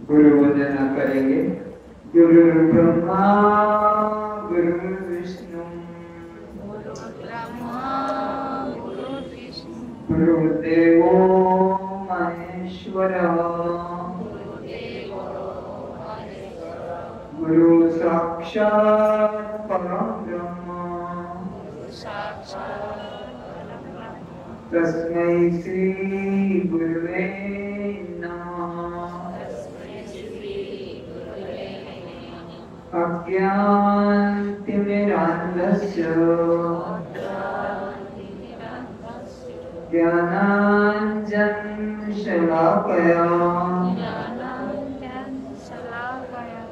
गुरु वंदना करेंगे। गुरु ब्रह्मा गुरु विष्णु गुरुदेवो महेश्वरः गुरु साक्षात् परं ब्रह्म तस्मै श्री गुरुवे अज्ञानतिमिरान्धस्य ज्ञानाञ्जनशलाकया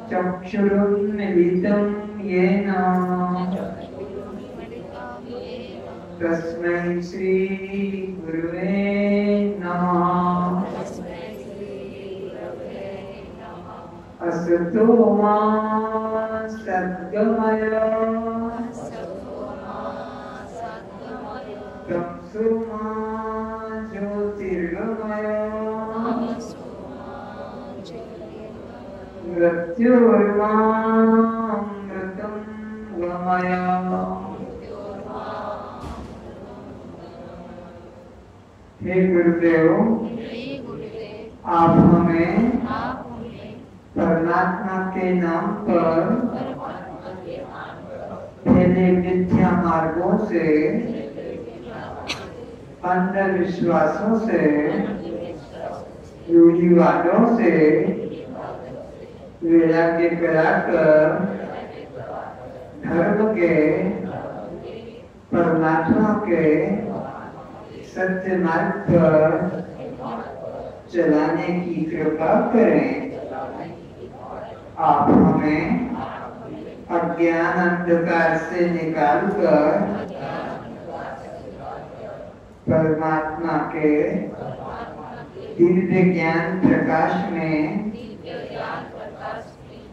चक्षुरुन्मीलितं येन तस्मै श्री गुरुवे नमः। असतो मा सद्गमय तमसो मा ज्योतिर्गमय मृत्योर्मामृतं गमय। हे गुरुदेव, आप हमें परमात्मा के नाम पर फैले मिथ्या मार्गों से, अंधविश्वासों से, रूढ़िवादों से वैराग्य कराकर धर्म के, परमात्मा के सत्य मार्ग पर चलाने की कृपा करें। आप हमें अज्ञान अंधकार से निकालकर परमात्मा के दिव्य ज्ञान प्रकाश में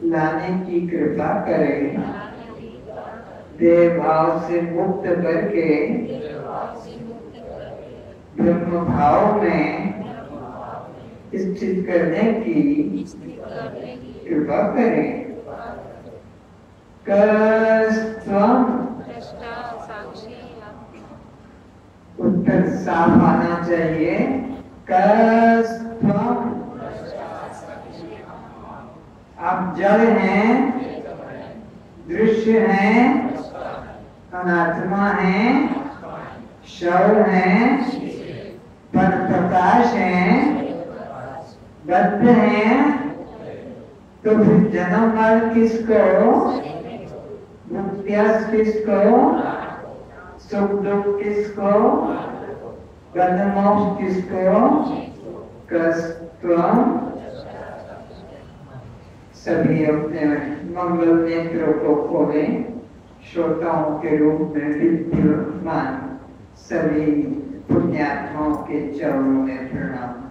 लाने की कृपा करें। देह भाव से मुक्त करके ब्रह्म भाव में स्थित करने की कृपा करें। कस्त्वं, उत्तर साफ आना चाहिए। कस्त्वं, आप जड़ हैं, दृश्य हैं, अनात्मा हैं, शव हैं, पर प्रकाश हैं, बद्ध हैं। तो फिर जन्म मरण किसको, मुक्त्यास किसको, सुख दुख किसको, बंध मोक्ष किसको। कस्त्वं सभी अपने मंगल नेत्रों को खोलें। श्रोताओं के रूप में विद्यमान सभी पुण्यात्माओं के चरणों में प्रणाम।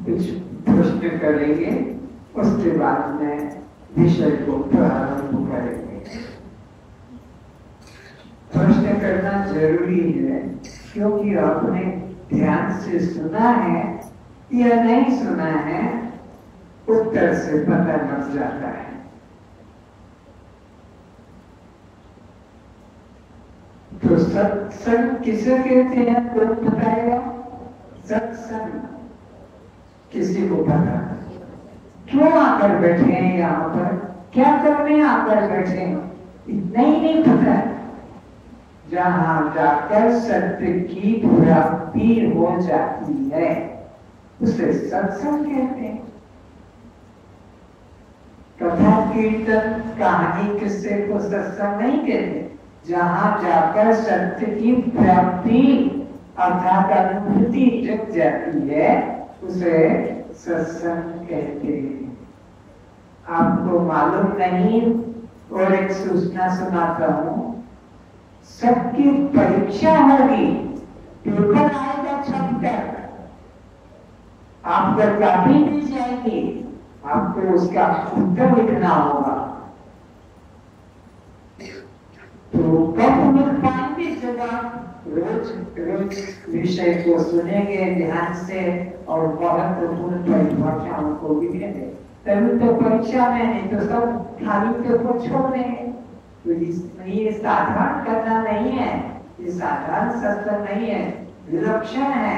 कुछ प्रश्न करेंगे, उसके बाद में विषय को प्रारंभ करेंगे। प्रश्न करना जरूरी है क्योंकि आपने ध्यान से सुना है या नहीं सुना है, उत्तर से पता लग जाता है। तो सत्संग किसे कहते हैं, कौन बताएगा? सत्संग किसी को पता? क्यों आकर बैठे हैं यहाँ पर, क्या करने आकर बैठे हैं, इतना ही नहीं पता है। जहां जाकर सत्य की प्राप्ति हो जाती है उसे सत्संग कहते हैं। कथा कीर्तन कहानी किस्से को सत्संग नहीं कहते। जहां जाकर सत्य की प्राप्ति अर्थात अनुभूति जग जाती है उसे सत्संग कहते हैं। आपको मालूम नहीं, और एक सूचना सुनाता हूं। सबकी परीक्षा होगी, पेपर आएगा छपकर, आपको कॉपी दी जाएगी, आपको उसका उत्तर लिखना होगा। तो कब मिल पाएंगे जवाब? रोज रोज विषय को सुनेंगे ध्यान से और महत्वपूर्ण परिभाषाओं को लिखेंगे, तभी तो परीक्षा में, नहीं तो सब खाली पेपर छोड़ देंगे। तो ये साधारण करना नहीं है, ये साधारण सत्संग नहीं है, विलक्षण है।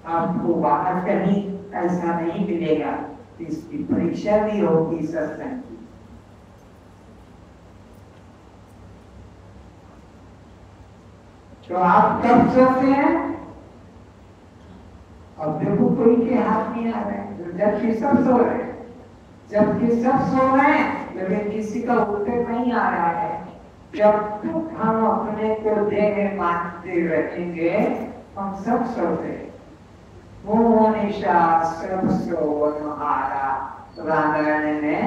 आपको बाहर कहीं ऐसा नहीं मिलेगा। इसकी परीक्षा भी होगी सत्संग की। तो आप कब सोते हैं? अब देखो कोई के हाथ नहीं आ रहा है, जबकि सब सो रहे हैं, जबकि सब सो रहे हैं, लेकिन किसी का उत्तर नहीं आ रहा है। जब तक हम अपने को देह मानते रहेंगे, हम सब सोते हैं। मोह निशा सब सोवनहारा, रामायण ने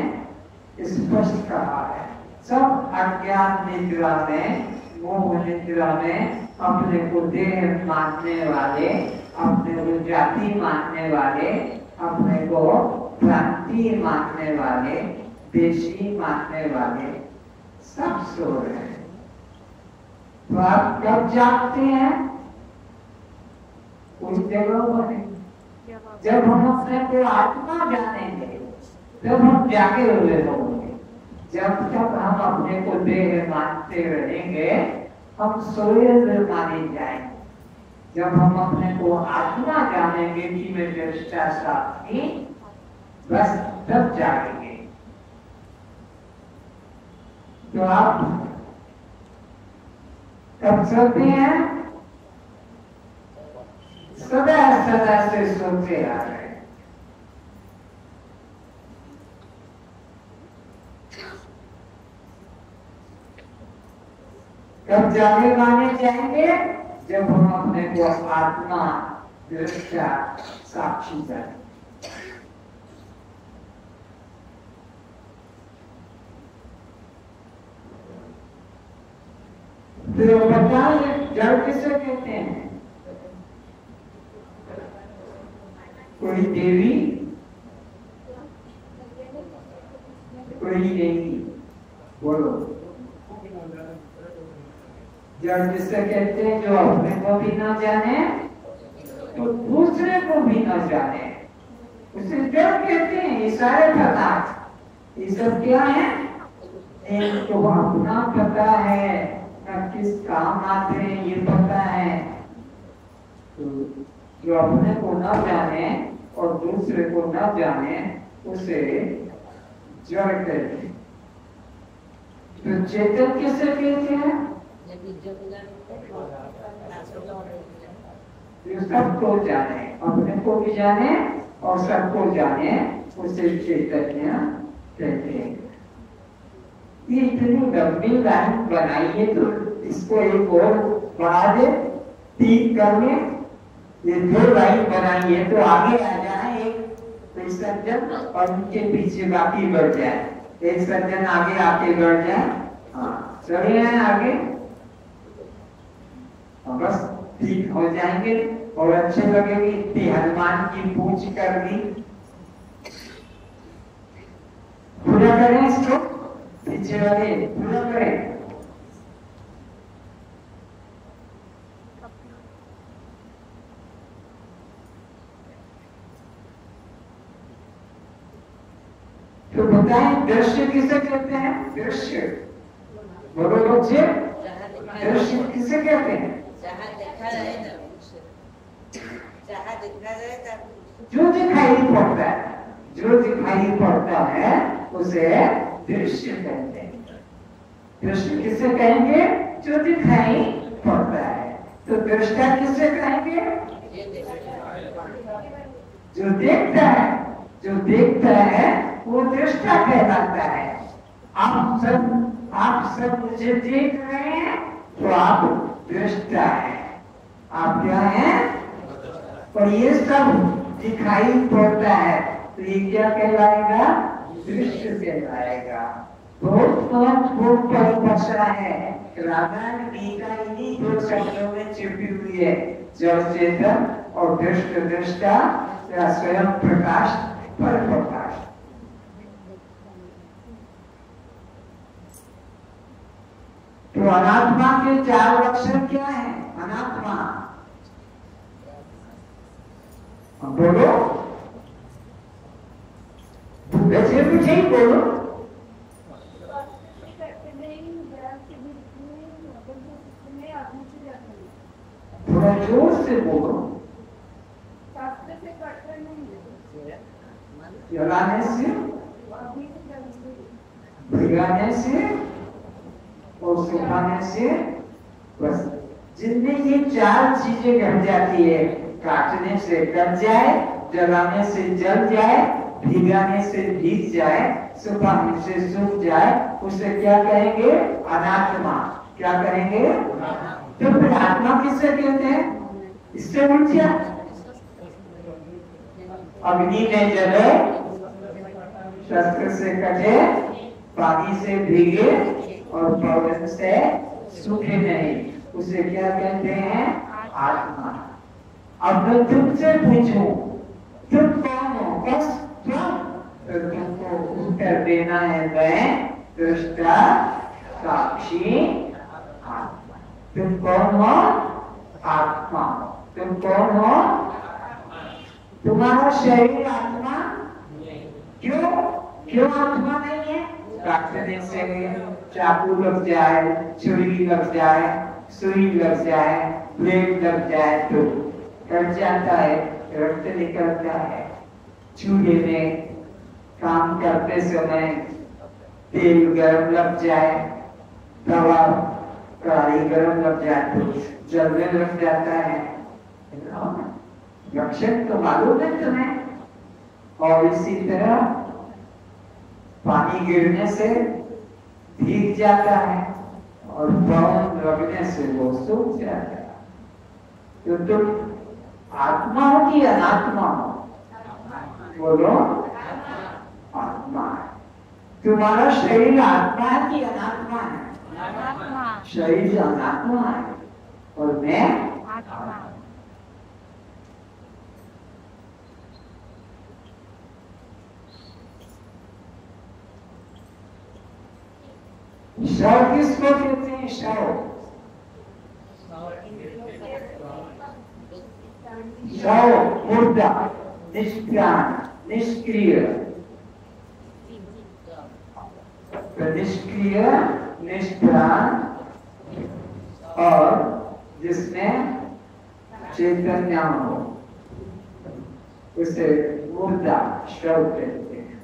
स्पष्ट कहा है। सब अज्ञान निद्रा में, मोह निद्रा में अपने को देह मानने वाले, अपने को जाति मानने वाले, अपने को भ्रांति मानने वाले, देशी मानने वाले सब सो रहे हैं। तो आप कब जागते हैं? उस जगह पर जब हम अपने को आत्मा जानेंगे, तब हम जागे हुए होंगे। जब तक हम अपने को देह मानते रहेंगे, हम सोए हुए माने जाएंगे। जब हम अपने को आत्मा जानेंगे कि मैं दृष्टा साक्षी, बस तब जागेंगे। तो आप कब सोते हैं? सदा सदा से सोते आ रहे हैं। कब जागे माने जाएंगे? जब हम अपने को आत्मा दृष्टा साक्षी जाने। तो बताइए जड़ किसे कहते हैं? कोई देवी, कोई नहीं। बोलो, जड़ किससे कहते हैं? जो अपने को भी ना जाने तो दूसरे को भी ना जाने, उसे जड़ कहते हैं। ये सारे पदार्थ, ये सब क्या है? इनको अपना पता है, ना किस काम आते हैं ये पता है। तो जो अपने को ना जाने और दूसरे को ना जाने उसे जड़ कहते हैं। तो चेतन किसे कहते हैं? जो सबको जाने, अपने को भी जाने और सबको जाने, उसे चैतन्य कहते हैं। ये इतनी लंबी लाइन बनाइए तो इसको एक और बढ़ा दे, 3 कर ले। ये 2 लाइन बनाइए तो आगे आ जाए एक सज्जन और उनके पीछे बाकी बढ़ जाए, एक सज्जन आगे आके बढ़ जाए। हाँ, चले आए आगे, बस ठीक हो जाएंगे और अच्छे लगेंगे। इतनी हनुमान की पूछ कर दी। पूरा करें इसको, पीछे वाले पूरा करें। तो बताएं, दृश्य किसे कहते हैं? दृश्य बोलो बच्चे, दृश्य किसे कहते हैं? जो दिखाई पड़ता है, जो दिखाई पड़ता है उसे दृश्य कहते हैं। दृश्य किसे कहेंगे? जो दिखाई पड़ता है। तो दृष्टा किसे कहेंगे? जो देखता है, जो देखता है वो दृष्टा कहलाता है। आप सब मुझे देख रहे हैं तो आप दृष्टा है। आप क्या हैं? और ये सब दिखाई पड़ता है तो ये क्या कहलाएगा? दृश्य कहलाएगा। बहुत महत्वपूर्ण परिभाषा है। रामायण गीता इन्हीं 2 शब्दों में छिपी हुई है, जड़ चेतन और दृष्ट दृष्टा या स्वयं प्रकाश पर प्रकाश। तो अनात्मा के 4 लक्षण क्या है? अनात्मा बोलो, वैसे भी ठीक बोलो। थोड़ा जोर से बोलो। जलाने से, भिगाने से और सुखाने से, बस जिनमें ये 4 चीजें घट जाती है, काटने से कट जाए, जलाने से जल जाए, भिगाने से भीग जाए, सुखाने से सूख जाए, उसे क्या कहेंगे? अनात्मा। क्या कहेंगे? तो फिर आत्मा किसे कहते हैं? इससे उलझा। अग्नि में जले, शस्त्र से कटे, पानी से भीगे और पवन से सूखे नहीं, उसे क्या कहते हैं? आत्मा। अब मैं तुमसे पूछूं, तुम कौन हो? बस तुम, तुमको उत्तर देना है मैं दृष्टा साक्षी आत्मा। तुम कौन हो? आत्मा। तुम कौन हो? तुम्हारा शरीर आत्मा? क्यों? क्यों आत्मा नहीं है? काटने से चाकू लग जाए, छुरी लग जाए, सुई लग जाए, ब्लेड लग जाए तो कट जाता है, रक्त निकलता है। चूल्हे में काम करते समय तेल गर्म लग जाए, तवा कढ़ाई गर्म लग जाए तो जलने लग जाता है। लक्षण तो मालूम है तुम्हें। और इसी तरह पानी गिरने से भीग जाता है और पवन लगने से वो सूख जाता है। तो तुम आत्मा हो कि अनात्मा हो? बोलो, आत्मा है। तुम्हारा शरीर आत्मा है कि अनात्मा है? शरीर अनात्मा है और मैं आत्मा। शव किसको कहते हैं? शव शव मुर्दा, निष्प्राण, निष्क्रिय। निष्क्रिय, निष्प्राण और जिसमें चैतन्य हो उसे मुर्दा शव कहते हैं।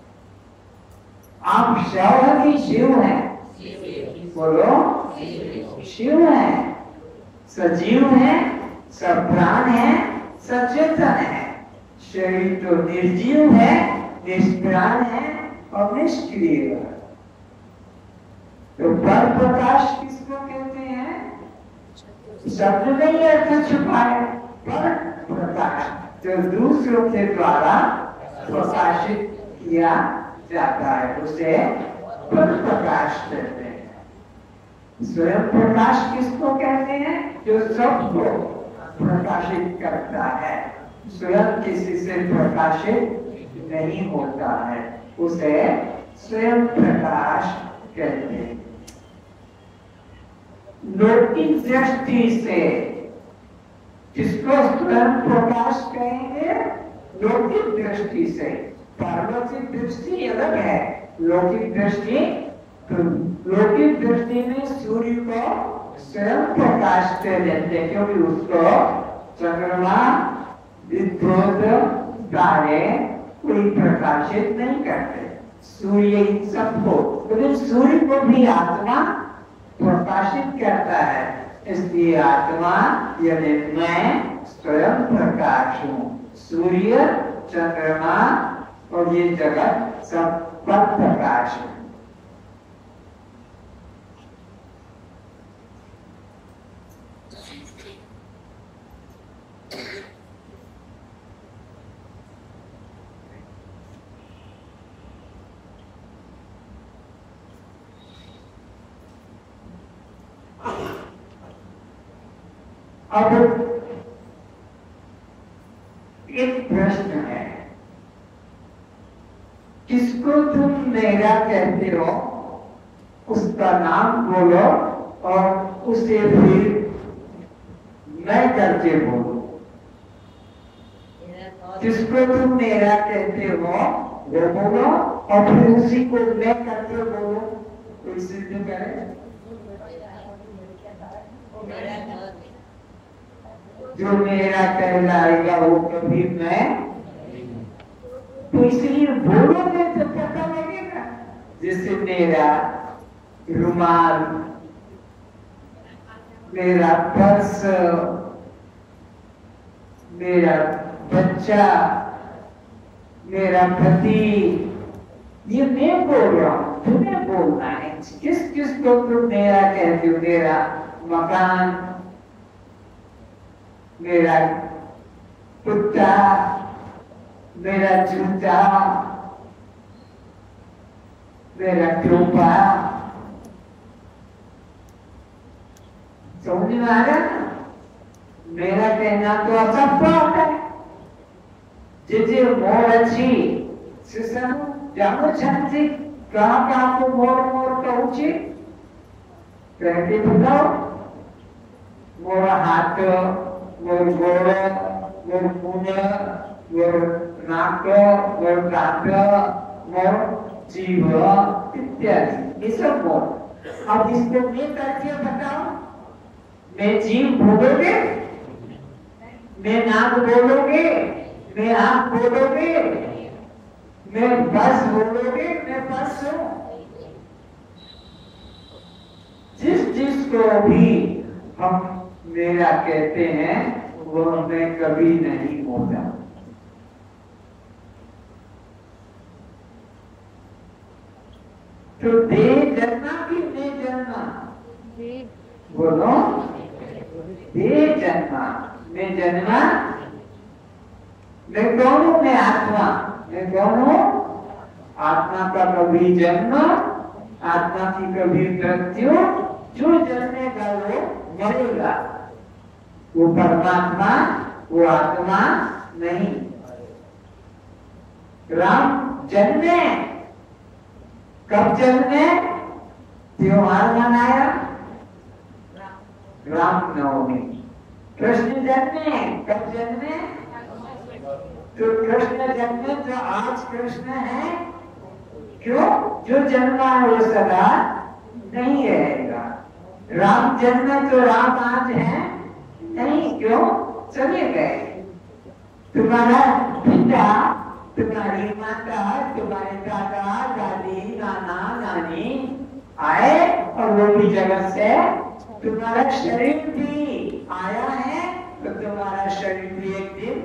आप शव है कि शिव है? बोलो, शिव है, सजीव है, सप्राण है, सचेतन है। शरीर तो निर्जीव है, निष्प्राण है और निष्क्रिय है। तो पर प्रकाश किसको कहते हैं? शब्द में ही अर्थ छुपा है। पर प्रकाश जो दूसरों के द्वारा प्रकाशित किया जाता है उसे पर प्रकाश कहते हैं। स्वयं प्रकाश किसको कहते हैं? जो सबको प्रकाशित करता है, स्वयं किसी से प्रकाशित नहीं होता है, उसे स्वयं प्रकाश कहते हैं। लौकिक दृष्टि से किसको स्वयं प्रकाश कहेंगे? लौकिक दृष्टि से। पार्वती दृष्टि अलग है। लौकिक दृष्टि, तो लौकिक दृष्टि में सूर्य को स्वयं प्रकाश दे देते हैं, क्योंकि उसको चंद्रमा, विद्युत, तारे कोई प्रकाशित नहीं करते। सूर्य इन सबको, लेकिन सूर्य को भी आत्मा प्रकाशित करता है। इसलिए आत्मा यानी मैं स्वयं प्रकाश हूँ। सूर्य, चंद्रमा और ये जगत सब पर प्रकाश है। अब एक प्रश्न है, किसको तुम मेरा कहते हो? उसका नाम बोलो और उसे फिर मैं करके बोलो। जिसको तुम मेरा कहते हो वो बोलो और फिर उसी को मैं करके बोलो। कोई सिद्ध करे? जो मेरा कहलाएगा वो कभी मैं, तो इसलिए बोलोगे तो पता लगेगा। जैसे मेरा रुमाल, मेरा पर्स, मेरा बच्चा, मेरा पति, ये मैं बोल रहा हूं, तुम्हें बोलना है। किस किस को तुम मेरा कहते हो? मेरा मकान, मेरा कुत्ता, मेरा जूता, मेरा टोपा, समझ में आ रहा है? मेरा कहना तो सबको आता है। जे मोर अच्छी जानो छंदी कहाँ को मोर मोर कहूँ कह के बताओ। मोर हाथ, मोर गोड़, मोर मुंह, मोर नाक, मोर दांत, मोर जीभ इत्यादि, ये सब मोर। अब इसको मैं करके बताओ। मैं जीभ बोलोगे, मैं नाक बोलोगे, मैं आंख बोलोगे, मैं बस बोलोगे, मैं बस हूं। जिस जिसको भी हम मेरा कहते हैं वो मैं कभी नहीं होता। तो दे जन्मा कि मैं जन्मा? बोलो, दे जन्मा, मैं जन्मा। मैं कौन हूं? मैं आत्मा। मैं कौन हूं? आत्मा का कभी जन्म, आत्मा की कभी मृत्यु। जो जन्मेगा वो मरेगा। वो परमात्मा, वो आत्मा नहीं। राम जन्मे, कब जन्मे? त्योहार मनाया रामनवमी। कृष्ण जन्मे, कब जन्मे? तो कृष्ण जन्मे तो आज कृष्ण है, क्यों? जो जन्मा है वो सदा नहीं रहेगा। राम जन्मे तो राम आज है नहीं, क्यों? चले गए। तुम्हारा पिता, तुम्हारी माता, तुम्हारे दादा दादी, नाना नानी आए और वो भी जगत से, तुम्हारा शरीर भी आया है, तो तुम्हारा शरीर भी एक दिन,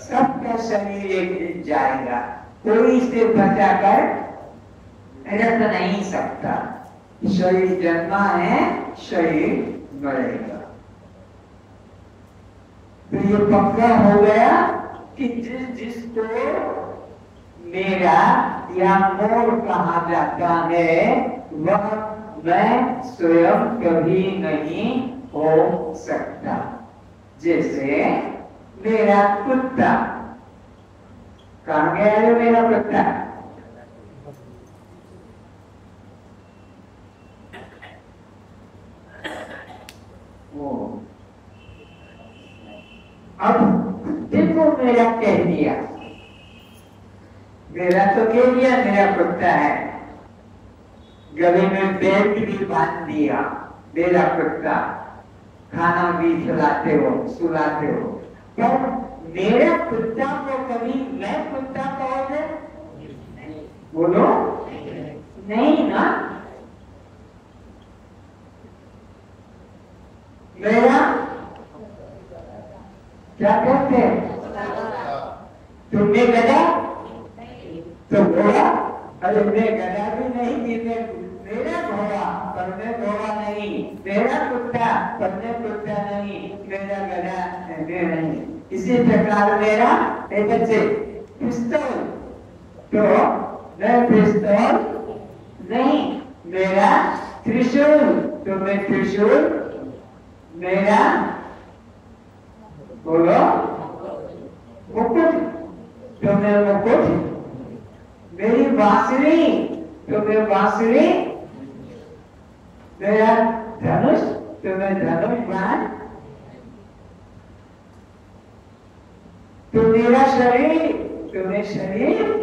सबका शरीर एक दिन जाएगा। कोई इसे बचाकर रख नहीं सकता। शरीर जन्मा है, शरीर मरेगा। तो ये पक्का हो गया कि जिसको मेरा या मोर कहा जाता है, वह मैं स्वयं कभी नहीं हो सकता। जैसे मेरा कुत्ता, कहाँ गया है मेरा कुत्ता? अब देखो मेरा कह दिया, मेरा तो कह दिया मेरा कुत्ता है, गले में बेल्ट भी बांध दिया, मेरा कुत्ता, खाना भी खिलाते हो, सुलाते हो, पर मेरा कुत्ता को कभी मैं कुत्ता कहोगे? बोलो नहीं ना। मेरा क्या कहते हैं? तुमने गधा तो घोड़ा, अरे मैं गधा भी नहीं, मेरा घोड़ा पर मैं घोड़ा नहीं, मेरा कुत्ता पर मैं कुत्ता नहीं, मेरा गधा नहीं। इसी प्रकार मेरा बच्चे पिस्तौल, तो मैं पिस्तौल नहीं, मेरा त्रिशूल तो मैं त्रिशूल, मेरा बोलो मुकुट तो मैं मुकुट, मेरी बांसुरी तो मैं बांसुरी, मेरा धनुष तो मैं धनुष बाण, तो मेरा शरीर तो मैं शरीर।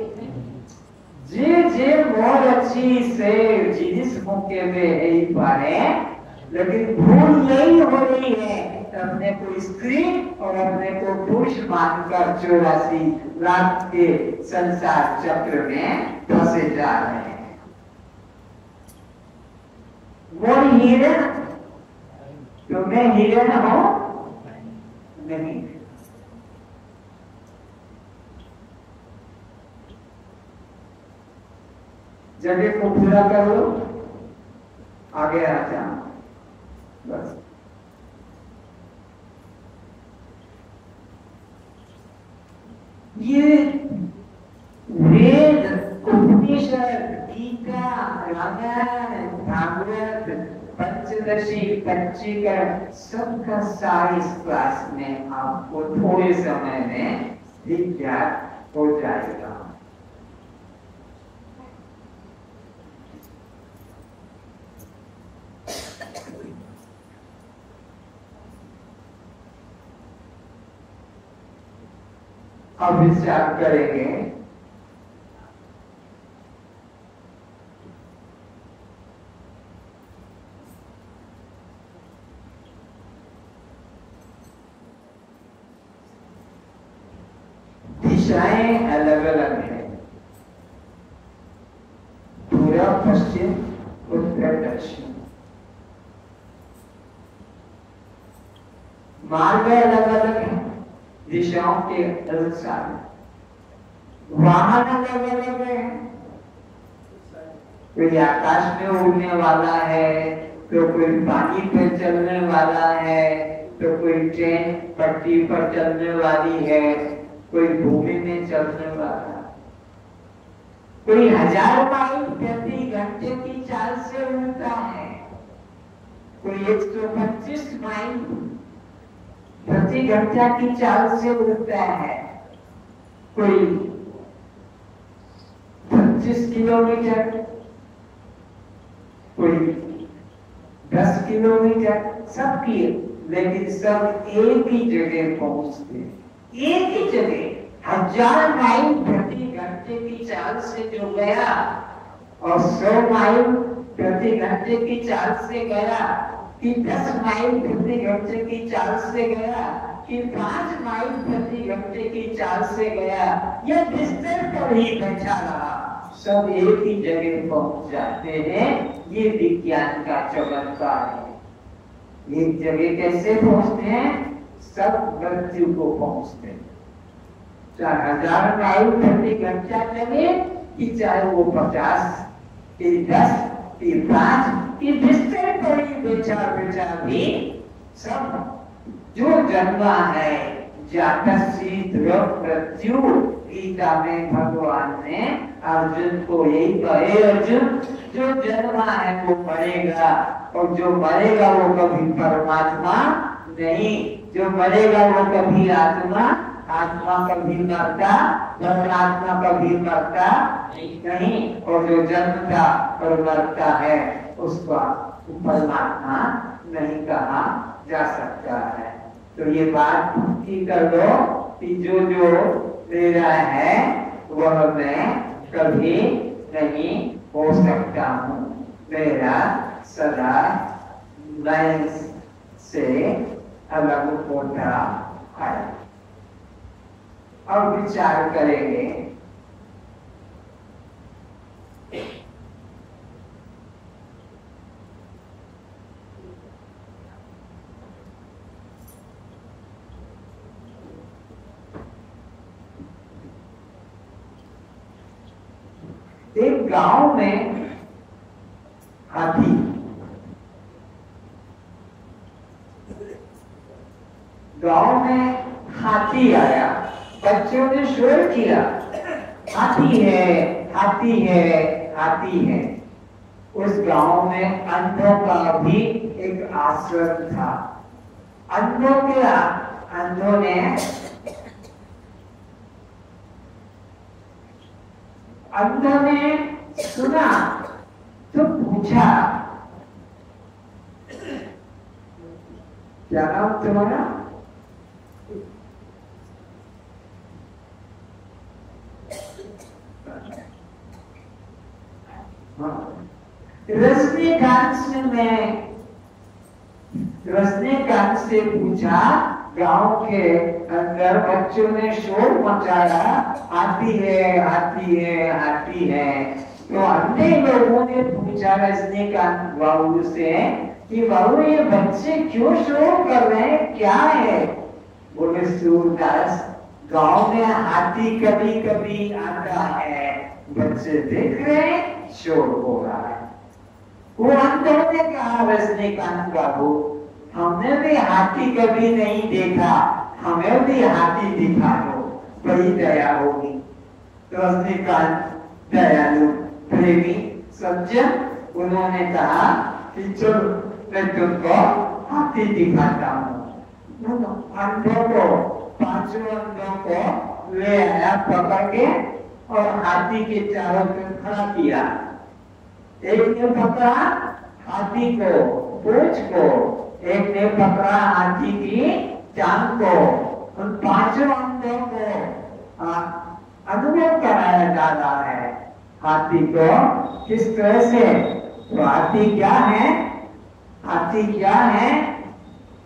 जे बहुत अच्छी से जिस मौके में यही पाए, लेकिन भूल यही हो रही है, अपने को स्त्री और अपने को पुरुष मानकर 84 लाख के संसार चक्र में फंसे जा रहे हैं। वो हिरण तो मैं हिरण हूं नहीं। जगह को पूरा कर लो, आगे आ जाओ बस। ये वेद, उपनिषद, गीता, रामायण, भागवत, पंचदशी, पंचीकरण, सबका सारी इस क्लास में आपको थोड़े समय में दिग्गज हो जाएगा। अब विचार करेंगे दिशाएं अलग अलग हैं, पूर्व पश्चिम उत्तर दक्षिण, मार्ग अलग अलग है दिशाओं के अनुसार, वाहन अलग अलग है, कोई आकाश में उड़ने वाला है, तो कोई पानी पे चलने वाला है, तो कोई ट्रेन पटरी पर चलने वाली है, कोई भूमि में चलने वाला, कोई 1000 माइल प्रति घंटे की चाल से उड़ता है, कोई 125 माइल प्रति घंटा की चाल से उड़ता है, कोई 25 किलोमीटर, कोई 10 किलोमीटर, सब किए, लेकिन सब एक ही जगह पहुंचते, एक ही जगह। 1000 माइल प्रति घंटे की चाल से जो गया और 100 माइल प्रति घंटे की चाल से गया, कि 10 माइल प्रति घंटे की चाल से गया, कि 5 माइल प्रति घंटे की चाल से गया, या बिस्तर पर ही बैठा रहा, सब एक ही जगह पहुंच जाते हैं। ये विज्ञान का चमत्कार है। एक जगह कैसे पहुंचते हैं? सब मृत्यु को पहुंचते हैं। चाहे 1000 माइल प्रति घंटा चले, कि चाहे वो 50, कि 10, कि 5, कि बिस्तर पर ही बैठा भी, सब जो जन्मा है जातस्य ध्रुव मृत्यु। गीता में भगवान ने अर्जुन को यही कहे, अर्जुन जो जन्मा है वो मरेगा, और जो मरेगा वो कभी परमात्मा नहीं, जो मरेगा वो कभी आत्मा, आत्मा कभी मरता, परमात्मा कभी मरता नहीं, और जो जन्मता और मरता है उसका परमात्मा नहीं कहा जा सकता है। तो ये बात की कर लो कि जो मेरा है वह मैं कभी नहीं हो सकता हूँ। मेरा सदा मैं से अलग होता है। अब विचार करेंगे एक गांव में हाथी, गांव में हाथी आया। बच्चों ने शोर किया, हाथी है, हाथी है, हाथी है। उस गांव में अंधों का भी एक आश्रम था। अंधों ने सुना तो पूछा, क्या नाम तुम्हारा? रजनीकांत से पूछा, गांव के अंदर बच्चों ने शोर मचाया, हाथी है, हाथी है, हाथी है। तो अन्य लोगों ने पूछा रजनीकांत बाबू से कि बाबू ये बच्चे क्यों शोर कर रहे हैं, क्या है? बोले सूरदास, गांव में हाथी कभी कभी आता है, बच्चे देख रहे हैं, शोर हो रहा है। वो अंदर ने कहा, रजनीकांत बाबू हमने भी हाथी कभी नहीं देखा, हमें भी हाथी दिखा दो, बड़ी दया होगी। तो रजनीकांत दयालु प्रेमी सज्जन, उन्होंने कहा कि चलो मैं तुमको हाथी दिखाता हूँ। अंधों को, 5 अंधों को ले आया पकड़ के और हाथी के चारों तरफ खड़ा किया। एक ने पकड़ा हाथी को पूंछ को, एक ने पकड़ा हाथी की टांग को। उन 5 अंधों को अनुभव कराया जा रहा है हाथी को किस तरह से। तो हाथी क्या है? हाथी क्या है?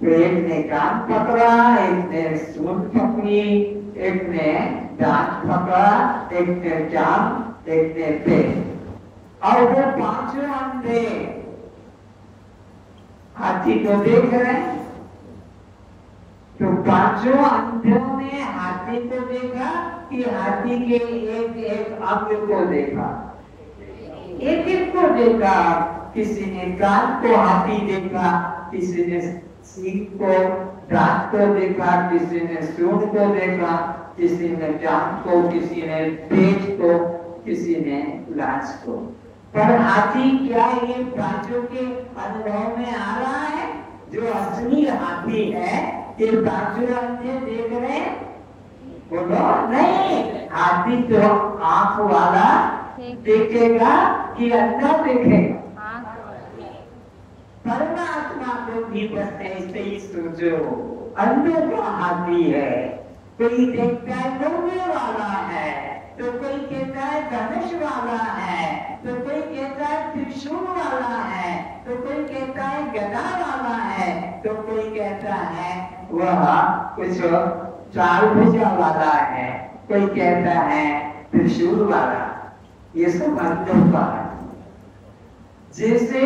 तो एक ने कान पकड़ा, एक ने सूंड पकड़ी, एक ने दांत पकड़ा, एक ने जांघ, एक ने पेट। और वो 5 अंधे हाथी को देख रहे हैं। तो 5 अंधों ने हाथी को देखा कि हाथी के एक एक अंग को देखा, एक एक को देखा। किसी ने कान को हाथी देखा, किसी ने सींग को, दांत को देखा, किसी ने सूंड को देखा, किसी ने जांघ को, किसी ने पेट को, किसी ने लांच को। पर हाथी क्या ये 5 के अनुभव में आ रहा है? जो असली हाथी है ये 5 अंधे देख रहे हैं? बोलो नहीं। हाथी तो आंख वाला देखेगा कि अंधा देखेगा? परमात्मा को भी बस ऐसे ही सोचो, अंधों का हाथी है, कोई देखता है लोहे वाला है, तो कोई कहता है धनुष वाला है, तो कोई कहता है त्रिशूल वाला है, तो कोई कहता है गदा वाला है, तो कोई कहता है वह कुछ चार भुजा वाला है, कोई कहता है त्रिशूल वाला। ये सब अंधों का है। जैसे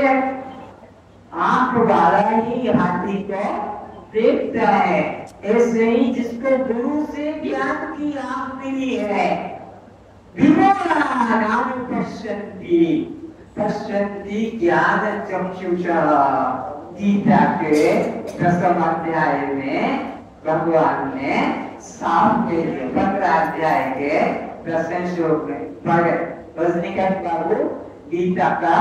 आंख वाला ही हाथी को देखता है, ऐसे ही जिसको गुरु से ज्ञान की आंख मिली है, विमोला नाम पश्यन्ति पश्यन्ति ज्ञान चक्षुषः। गीता के 10वें अध्याय में भगवान ने साफ के 15 अध्याय के 10वें श्लोक में पढ़े। रजनीकांत बाबू गीता का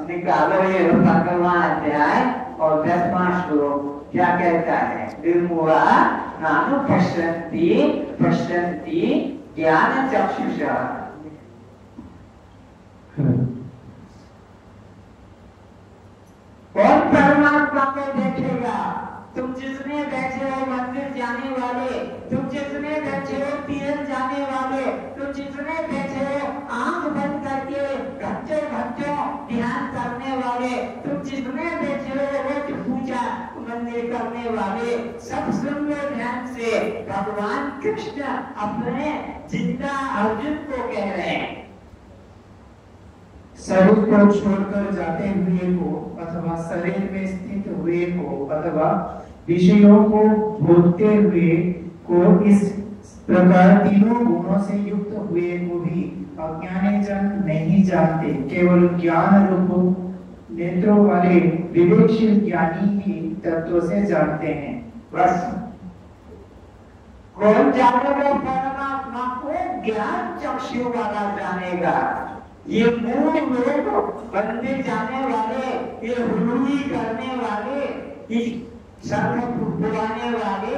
निकालो ये 15वां अध्याय और 10वां श्लोक क्या कहता है? विमोला नाम पश्यन्ति पश्यन्ति ज्ञान चक्षुषः। कौन परमात्मा को देखेगा? तुम जिसमें बैठे हो मंदिर जाने वाले, तुम जिसमें बैठे हो तीर्थ जाने वाले, तुम जिसमें बैठे हो आंख बंद करके घंटों घंटों ध्यान करने वाले, तुम जिसमें बैठे हो रोज पूजा मंदिर करने वाले, सब सुन लो ध्यान से। भगवान कृष्ण अपने जिंदा अर्जुन को कह रहे हैं, शरीर को छोड़कर जाते हुए को अथवा शरीर में स्थित हुए को अथवा विषयों को भोगते हुए को, इस प्रकार तीनों गुणों से युक्त हुए को भी अज्ञानी जन नहीं जानते। केवल ज्ञान रूप नेत्रों वाले विवेकशील ज्ञानी ही तत्व से जानते हैं। बस कौन जानेगा परमात्मा को? ज्ञान चक्षु वाला जानेगा। ये मूल लोग मंदिर जाने वाले, ये हुलूई करने वाले, ये शर्म बुलाने वाले,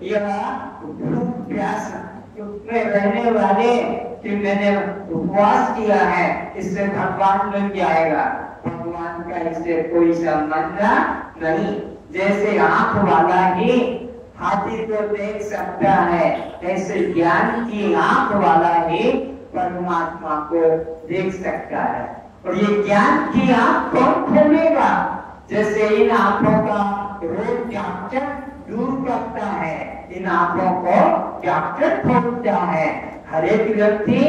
यह प्यास में रहने वाले कि मैंने उपवास किया है इससे भगवान मिल जाएगा, भगवान का इससे कोई संबंध नहीं। जैसे आंख वाला ही हाथी को देख सकता है, ऐसे ज्ञान की आंख वाला ही परमात्मा को देख सकता है। और ये ज्ञान की आंख कौन खोलेगा? जैसे इन आंखों का रोग डॉक्टर दूर करता है, इन आंखों को डॉक्टर खोलता है। हर एक व्यक्ति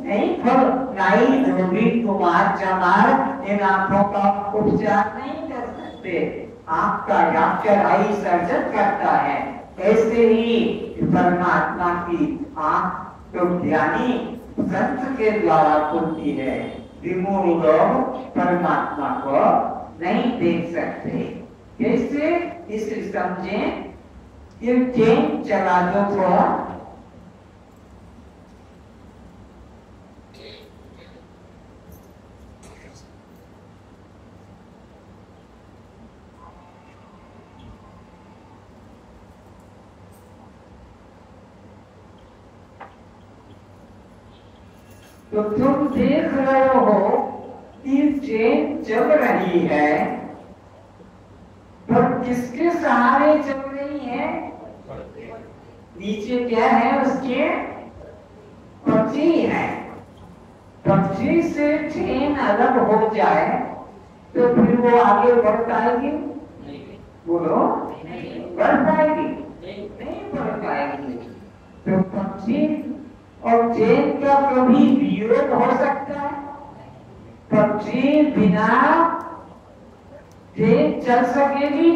नहीं खोल, नाई धोबी कुमार चमार इन आंखों का उपचार नहीं कर सकते। आंख का डॉक्टर आई सर्जन करता है। ऐसे ही परमात्मा की आंख तो ज्ञानी संत के द्वारा खुलती है। विमूढ़ लोग परमात्मा को नहीं देख सकते। कैसे? इसे समझें। ये ट्रेन चला दो थोड़ा। तो तुम देख रहे हो कि ट्रेन चल रही है, पर किसके सहारे चल रही है? नीचे क्या है उसके? पटरी है। पटरी से ट्रेन अलग हो जाए तो फिर वो आगे बढ़ पाएगी? बोलो, बढ़ पाएगी? नहीं बढ़ पाएगी। तो पटरी और ट्रेन का कभी वियोग हो सकता है? पटरी बिना ट्रेन चल सकेगी?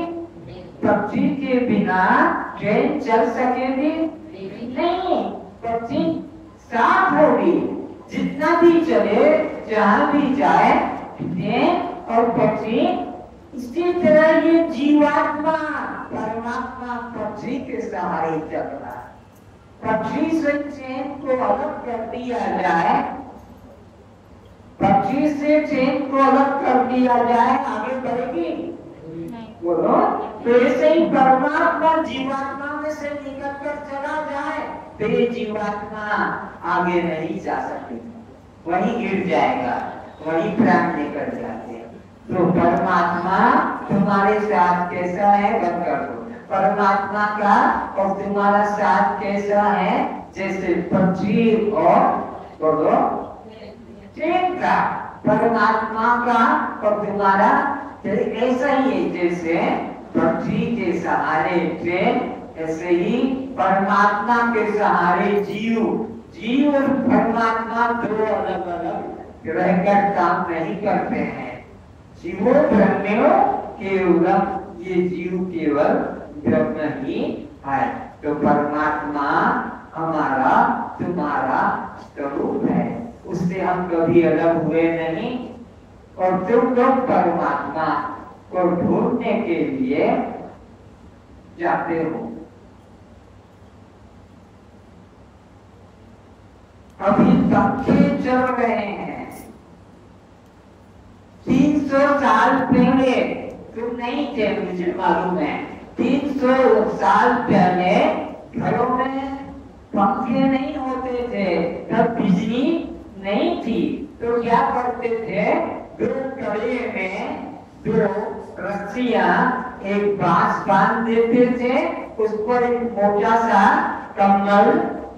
पटरी के बिना ट्रेन चल सकेगी? नहीं। पटरी साफ होगी, जितना भी चले, जहां भी जाए, ट्रेन और पटरी। इसी तरह ये जीवात्मा परमात्मा पटरी के सहारे चल रहा है। पटरी से ट्रेन को अलग कर दिया जाए, पटरी से ट्रेन को अलग कर दिया जाए, आगे बढ़ेगी? बोलो। तो ऐसे ही परमात्मा जीवात्मा में से निकल कर चला जाए तो ये जीवात्मा आगे नहीं जा सकेगा, वहीं गिर जाएगा, वहीं प्राण निकल जाते हैं। तो परमात्मा तुम्हारे साथ कैसा है, बंद कर दो। परमात्मा का और तुम्हारा साथ कैसा है, जैसे पक्षी और बोलो ट्रेन का। परमात्मा का और तुम्हारा ऐसा ही है, जैसे पक्षी के सहारे ट्रेन, ऐसे ही परमात्मा के सहारे जीव। जीव और परमात्मा दो अलग अलग रहकर काम नहीं करते हैं। जीवो ब्रह्मो केवलम, ये जीव केवल ब्रह्म ही है। तो परमात्मा हमारा तुम्हारा स्वरूप है, उससे हम कभी अलग हुए नहीं। और तुम लोग परमात्मा को ढूंढने के लिए जाते हो। अभी पंखे चल रहे हैं, 300 साल पहले तुम नहीं थे, मुझे मालूम है। 300 साल पहले घरों में पंखे नहीं होते थे, तब बिजली नहीं थी, तो क्या करते थे, दो कड़े में दो रस्सियां एक बांस बांध देते थे, उस पर एक मोटा सा कम्बल,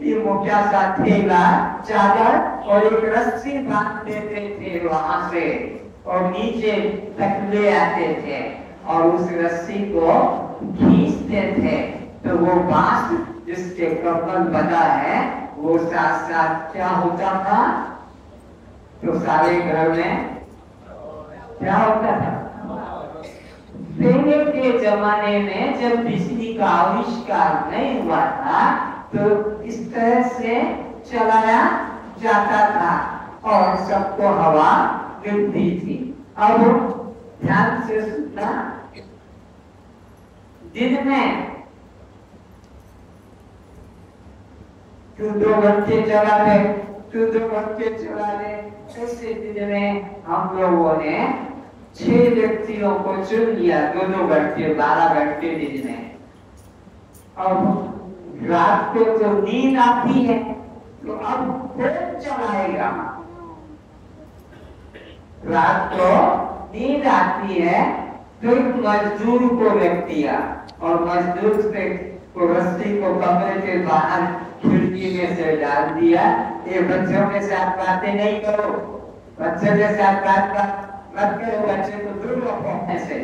ये मोटा सा थैला, चादर और एक रस्सी बांध देते थे वहां से, और नीचे तकले आते थे और उस रस्सी को खींचते थे। तो वो बांस जिसके कम्बल बना है वो साथ साथ क्या होता था, तो सारे घर में क्या होता था। पहले के जमाने में जब बिजली का आविष्कार नहीं हुआ था, तो इस तरह से चलाया जाता था और सबको हवा मिलती थी। अब ध्यान से सुनना, दिन में तू 2 घंटे चला ले, तू 2 घंटे चला ले, ऐसे दिन में हम लोगों ने 6 व्यक्तियों को चुन लिया, 2-2 घंटे, 12 घंटे दिन में। अब रात को तो नींद आती है, तो अब कौन चलाएगा। रात को नींद आती है तो एक मजदूर को रख दिया, और मजदूर से को रस्सी को कमरे के बाहर खिड़की में से डाल दिया। ये बच्चों के साथ बातें नहीं करो, बच्चों के साथ बात मत करो, बच्चे को दूर रखो। ऐसे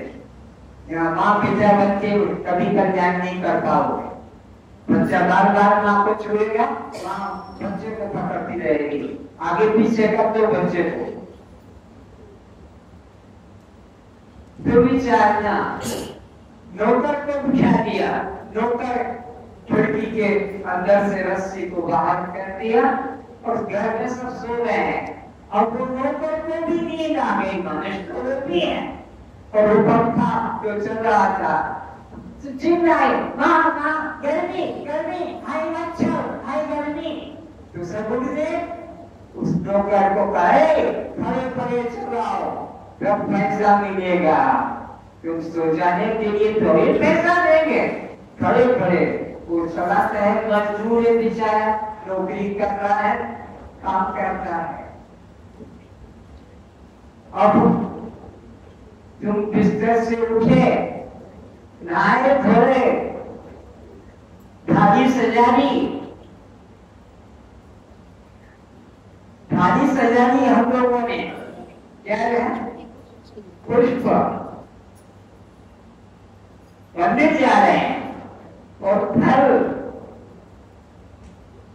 यहाँ माँ पिता बच्चे कभी कल्याण नहीं कर पाओगे। बच्चा बार बार माँ को छुएगा, माँ बच्चे को पकड़ती रहेगी, आगे पीछे कर दो बच्चे को। तो विचारना, नौकर को बिठा दिया, नौकर खिड़की के अंदर से रस्सी को बाहर कर दिया और घर में सब सो रहे हैं। अब वो नौकर को भी नींद आ गई, मनुष्य भी है, और वो पंखा जो चल रहा था चिल्लाए, माँ माँ गर्मी गर्मी, हाय मच्छर, हाय गर्मी। तो सब उठ गए, उस नौकर को कहे खड़े खड़े चलाओ, कब पैसा मिलेगा, तुम सो जाने के लिए थोड़ी पैसा देंगे, खड़े खड़े। वो चलाता है, मजदूर है बेचारा, नौकरी कर रहा है, काम करता है। अब तुम बिस्तर से उठे, नहाए धोए, थाली सजा ली, थाली सजा ली हम लोगों ने, क्या है, पुष्प मंदिर जा रहे हैं, और फल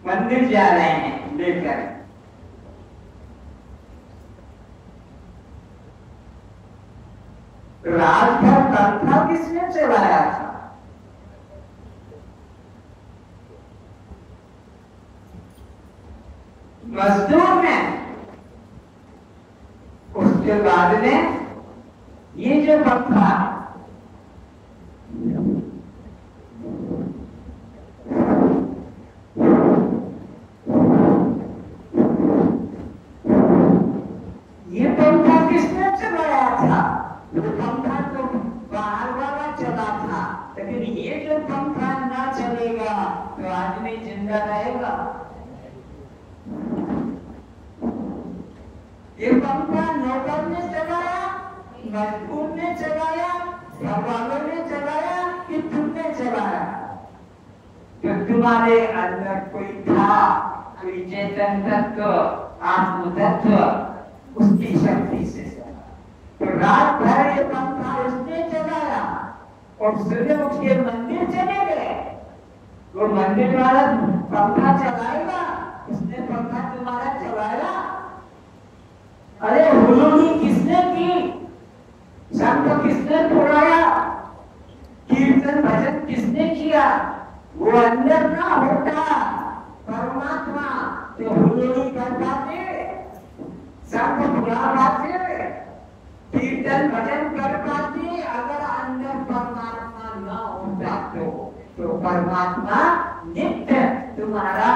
मंदिर जा रहे हैं लेकर। रात भर पंखा किसने चलाया था, मजदूर ने। उसके बाद में ये जो पंखा किसने चलाया था, वो पंखा तो बाहर वाला चला था, लेकिन ये जो पंखा ना चलेगा तो आदमी जिंदा रहेगा। ये पंखा नौकर ने चलाया, मजदूर ने चलाया, भगवानों ने चलाया कि तुमने चलाया? तो तुम्हारे अंदर कोई था, कोई चेतन तत्व, आत्म तत्व, उसकी शक्ति से चला। तो रात भर ये पंखा उसने चलाया और सुबह उठ के मंदिर चले गए। वो मंदिर वाला पंखा चलाएगा, उसने पंखा तुम्हारा चलाया? अरे हुलूनी किसने की? शंख किसने फुलाया? कीर्तन भजन किसने किया? वो अंदर ना होता परमात्मा तो हुलूनी कर पाते, शंख फुला पाते, कीर्तन भजन कर पाते? अगर अंदर परमात्मा ना होता तो परमात्मा नित्य तुम्हारा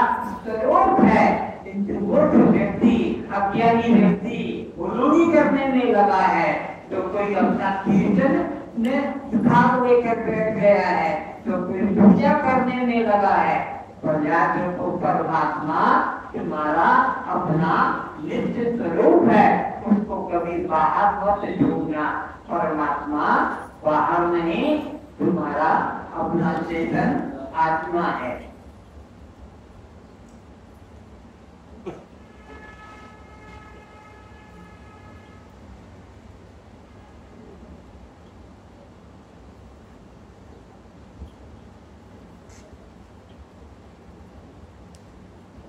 स्वरूप है। किंतु वो जो व्यक्ति, अज्ञानी व्यक्ति हुलूनी करने में लगा है, तो कोई अपना कीर्तन में भाग लेकर बैठ गया है, तो कोई पूजा करने में लगा है। और याद रखो परमात्मा तुम्हारा अपना नित्य स्वरूप है, उसको कभी बाहर मत ढूंढना। परमात्मा बाहर नहीं, तुम्हारा अपना चेतन आत्मा है।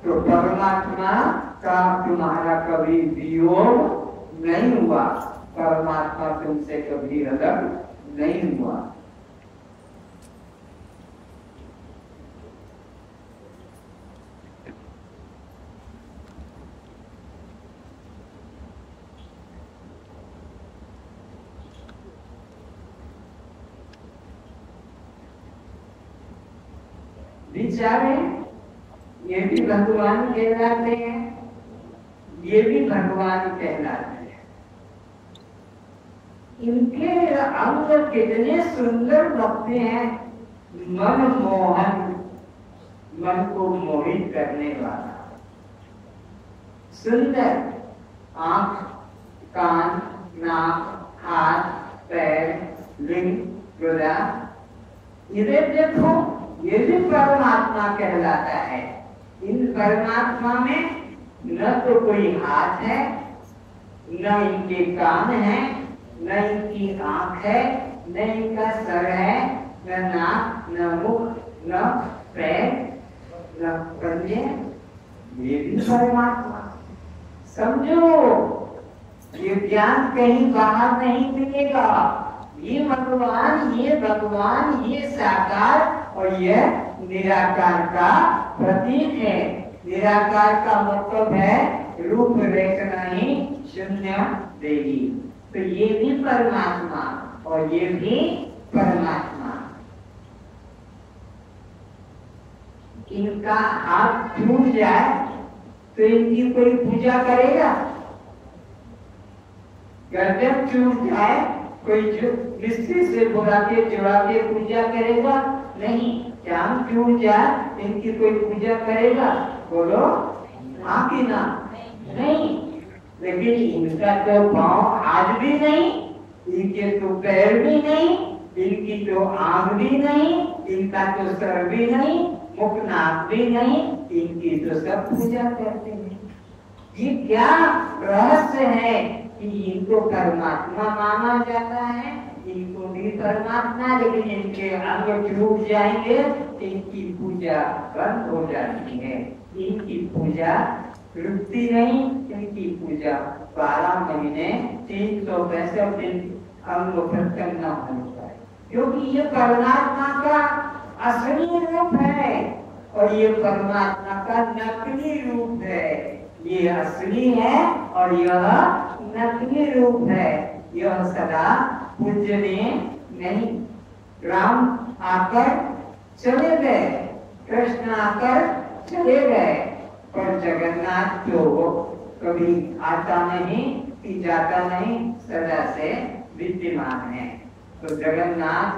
तो परमात्मा का तुम्हारा कभी वियोग नहीं हुआ, परमात्मा तुमसे कभी अलग नहीं हुआ। विचारे ये भी भगवान कहलाते हैं, ये भी भगवान कहलाते हैं। इनके अंग कितने सुंदर लगते हैं, मनमोहन, मन को मोहित करने वाला। सुंदर आंख, कान, नाक, हाथ, पैर, लिंग, गुदा, इधर देखो, ये भी परमात्मा कहलाता है। इन परमात्मा में न तो कोई हाथ है, न इनके कान है, न इनकी आंख है, न इनका सर है, न नाक, न मुख, न पैर, न कंधे। ये भी परमात्मा। समझो, ये ज्ञान कहीं बाहर नहीं मिलेगा। ये भगवान, ये साकार और ये निराकार का प्रतीक है। निराकार का मतलब है रूप रेखा नहीं, शून्य देवी। तो ये भी परमात्मा और ये भी परमात्मा। इनका हाथ छूट जाए तो इनकी कोई पूजा करेगा? गर्दन छूट जाए कोई मिस्त्री से बुला के जुड़ा के पूजा करेगा? नहीं। जान छूट जाए इनकी कोई पूजा करेगा? बोलो हाँ कि ना? नहीं। लेकिन इनका तो पांव आज भी नहीं, इनके तो पैर भी नहीं, इनकी तो आंख भी नहीं, इनका तो सर भी नहीं, मुख नाक भी नहीं, इनकी तो सब पूजा करते हैं। ये क्या रहस्य है कि इनको परमात्मा माना जाता है? इनको भी परमात्मा, लेकिन इनके अंग छूट जाएंगे, इनकी पूजा बंद हो जाती है। इनकी पूजा रुकती नहीं, इनकी पूजा 12 महीने 365 दिन अंग प्रत्यंग होता है, क्योंकि ये परमात्मा का असली रूप है और ये परमात्मा का नकली रूप है। ये असली है और यह नकली रूप है। यह सदा पूजनीय नहीं। राम आकर चले गए, कृष्ण आकर चले गए, पर जगन्नाथ तो कभी आता नहीं कि जाता नहीं, सदा से विद्यमान है। तो जगन्नाथ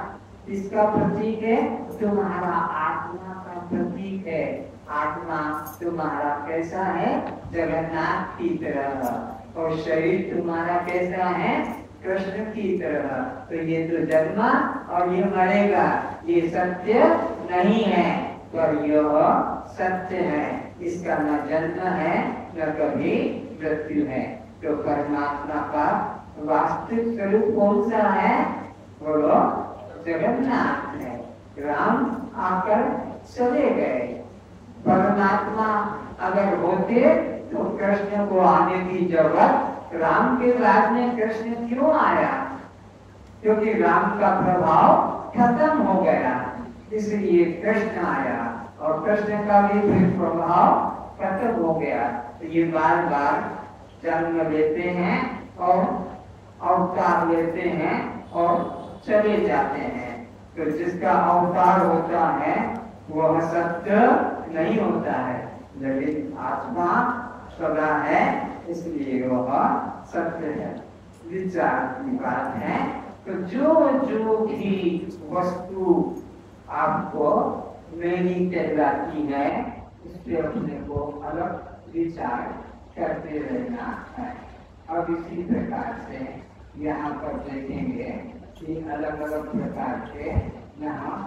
इसका प्रतीक है, तुम्हारा आत्मा का प्रतीक है। आत्मा तुम्हारा कैसा है? जगन्नाथ की तरह। और शरीर तुम्हारा कैसा है? कृष्ण की तरह। तो ये तो जन्मा और ये मरेगा, ये सत्य नहीं है, पर यह सत्य है। इसका न जन्म है न कभी मृत्यु है। तो परमात्मा का वास्तविक स्वरूप कौन सा है? बोलो, जगन्नाथ है। राम आकर चले गए। परमात्मा अगर होते तो कृष्ण को आने की जरूरत, राम के बाद में कृष्ण क्यों आया? क्योंकि राम का प्रभाव खत्म हो गया, इसलिए कृष्ण आया और कृष्ण का भी फिर प्रभाव खत्म हो गया। तो ये बार बार जन्म लेते हैं और अवतार लेते हैं और चले जाते हैं। तो जिसका अवतार होता है वह सत्य नहीं होता है, लेकिन आत्मा सदा है, इसलिए वह सत्य है। विचार की बात है। तो जो जो भी वस्तु आपको मेरी कहलाती है, इस पे अपने को अलग विचार करते रहना है। अब इसी प्रकार से यहाँ पर देखेंगे कि अलग अलग प्रकार के यहाँ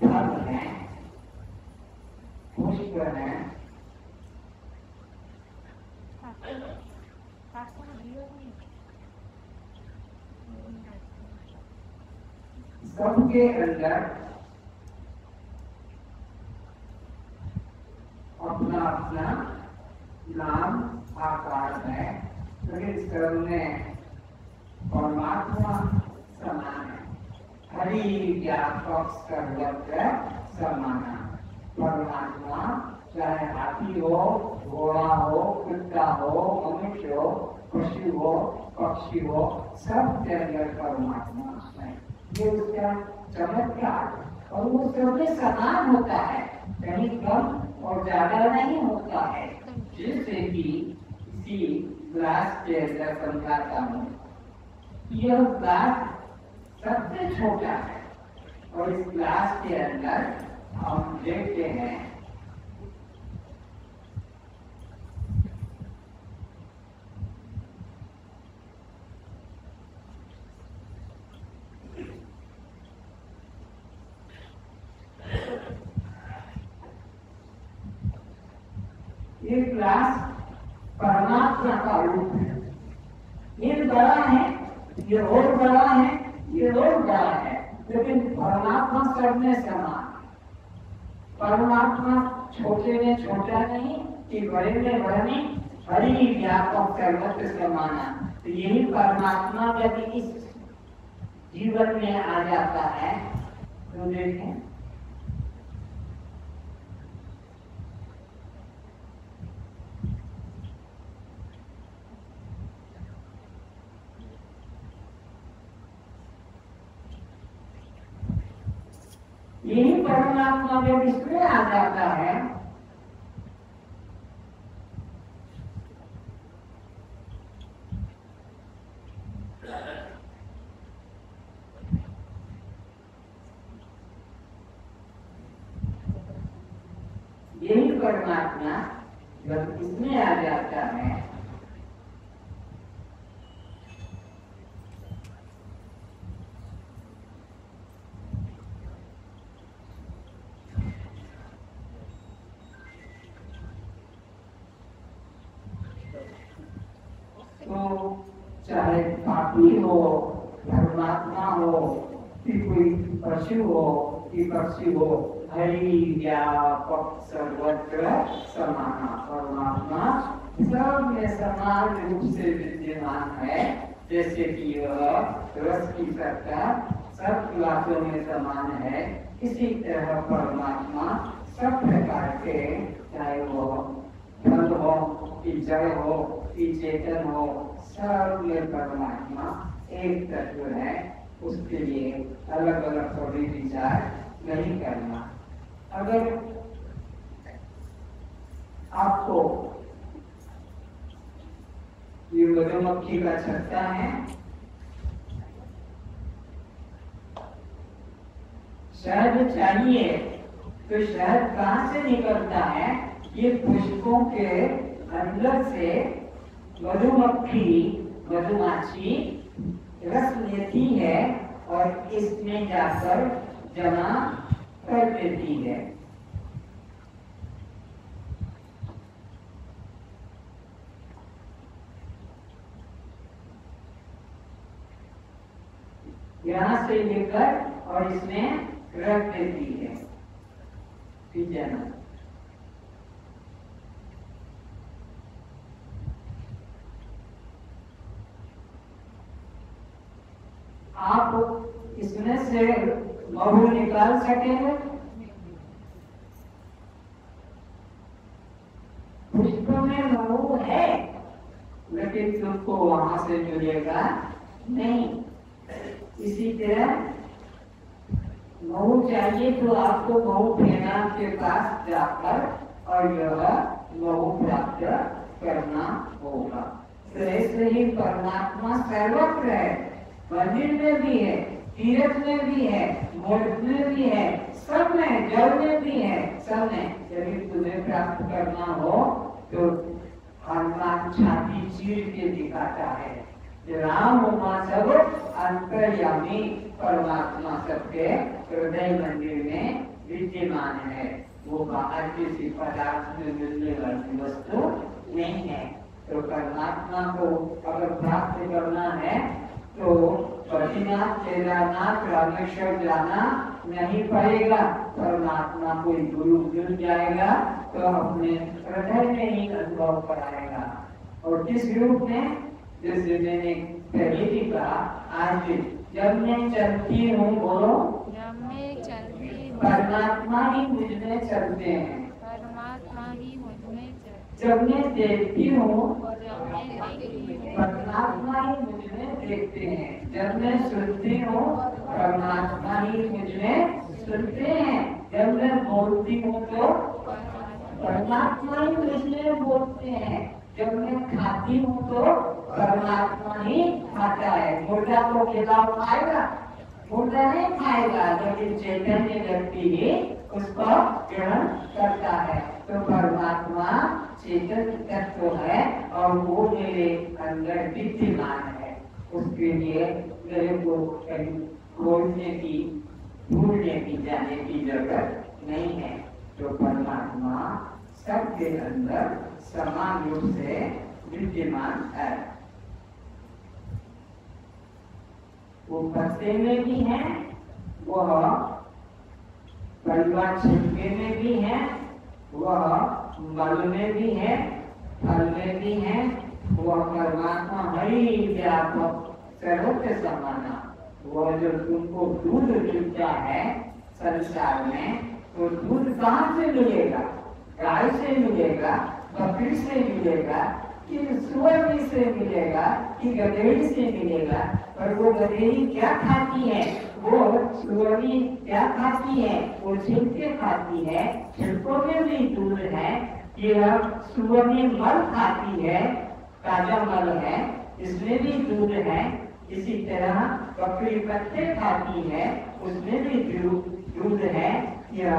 फल हैं, पुष्प हैं, सबके अंदर अपना अपना नाम आकार है, लेकिन सब में परमात्मा समान है। हरि व्यापक सर्वत्र समाना। परमात्मा चाहे हाथी हो, घोड़ा हो, कुत्ता हो, मनुष्य हो, पशु हो, पक्षी हो, सब के अंदर परमात्मा है। ये उसका चमत्कार, और वो सब में समान होता है, कहीं कम और ज्यादा नहीं होता है। जैसे कि इसी ग्लास के अंदर समझाता हूँ, यह ग्लास सबसे छोटा है और इस ग्लास के अंदर हम देखते हैं ये ग्लास परमात्मा का रूप है। ये बड़ा है, ये और बड़ा है, ये और बड़ा है, लेकिन परमात्मा सब में समान। परमात्मा छोटे में छोटा नहीं कि बड़े में बड़ा नहीं, हरि व्यापक सर्वत्र समाना। तो यही परमात्मा यदि इस जीवन में आ जाता है तो देखें, यही परमात्मा जब इसमें आ जाता है यही परमात्मा जब इसमें आ जाता है तो चाहे पापी हो, धर्मात्मा हो, कि कोई पशु हो कि पक्षी हो, हरि व्यापक सर्वत्र समाना। परमात्मा सब में समान रूप से विद्यमान है। जैसे कि यह रस की सत्ता सब क्लासों में समान है, इसी तरह परमात्मा सब प्रकार के, चाहे वो फल हो कि जड़ हो कि चेतन हो, सब में परमात्मा एक तत्व है। उसके लिए अलग अलग कभी विचार नहीं करना। अगर आपको ये मधुमक्खी का छत्ता है, शहद चाहिए तो शहद कहाँ से निकलता है? ये पुष्पों के अंदर से मधुमक्खी, मधुमाछी रस लेती है और इसमें जाकर जमा कर देती है। यहाँ से लेकर और इसमें रख देती है, ठीक है ना। आप इसमें से महू निकाल सकेंगे? पुष्प में महू है, लेकिन तुमको वहां से मिलेगा नहीं। इसी तरह महू चाहिए तो आपको महू फेना के पास जाकर और यह महू प्राप्त करना होगा। तो ऐसे ही परमात्मा सर्वत्र है, मंदिर में भी है, तीर्थ में भी है, मोक्ष में भी है, सब में, जल में भी है, सब में। यदि तुम्हें प्राप्त करना हो तो हनुमान छाती चीर के दिखाता है। राम उमा सब अंतर्यामी परमात्मा सबके हृदय मंदिर में विद्यमान है। वो बाहर किसी पदार्थ में मिलने वाली वस्तु नहीं है। तो परमात्मा को अगर प्राप्त करना है तो बद्रीनाथ, केदारनाथ, रामेश्वर जाना नहीं पड़ेगा। परमात्मा कोई गुरु मिल जाएगा तो अपने हृदय में ही अनुभव कराएगा। और किस रूप में? जैसे मैंने पहले भी कहा, आज जब मैं चलती हूँ, बोलो, जब मैं चलती हूँ परमात्मा ही मुझ में चलते हैं। परमात्मा ही मुझ में चलते जब मैं देखती हूँ, जब मैं देखती हूँ परमात्मा ही मुझ में देखते हैं। जब मैं सुनती हूँ, परमात्मा ही मुझ में सुनते हैं। जब मैं बोलती हूँ तो परमात्मा ही मुझ में बोलते हैं। जब मैं खाती हूँ तो परमात्मा ही खाता है। मुर्दा को खिलाओ खाएगा? मुर्दा नहीं खाएगा, लेकिन चैतन्य व्यक्ति ही उसको ग्रहण करता है। तो परमात्मा चेतन तत्व है और वो मेरे अंदर विद्यमान है। उसके लिए मेरे को कहीं खोजने की, ढूंढने की, जाने की जरूरत नहीं है। तो परमात्मा सबके अंदर समान रूप से विद्यमान है। वो पत्ते में भी है, वह परिवार छिलके में भी है, वह मल में भी है, फल में भी है। वह परमात्मा हरि व्यापक सर्वत्र समाना। वह जो तुमको दूध मिलता है संसार में, तो दूध कहाँ से मिलेगा? गाय से मिलेगा, बकरी से मिलेगा, कि सुअर से मिलेगा, कि गधेड़ी से मिलेगा। पर वो गधेड़ी क्या खाती है? वो सुअरी क्या खाती है? वो छिलके खाती है। छिलकों में भी दूध है। यह सुअरी मल खाती है, ताजा मल है, इसमें भी दूध है। इसी तरह बकरी पत्ते खाती है, उसमें भी दूध है। यह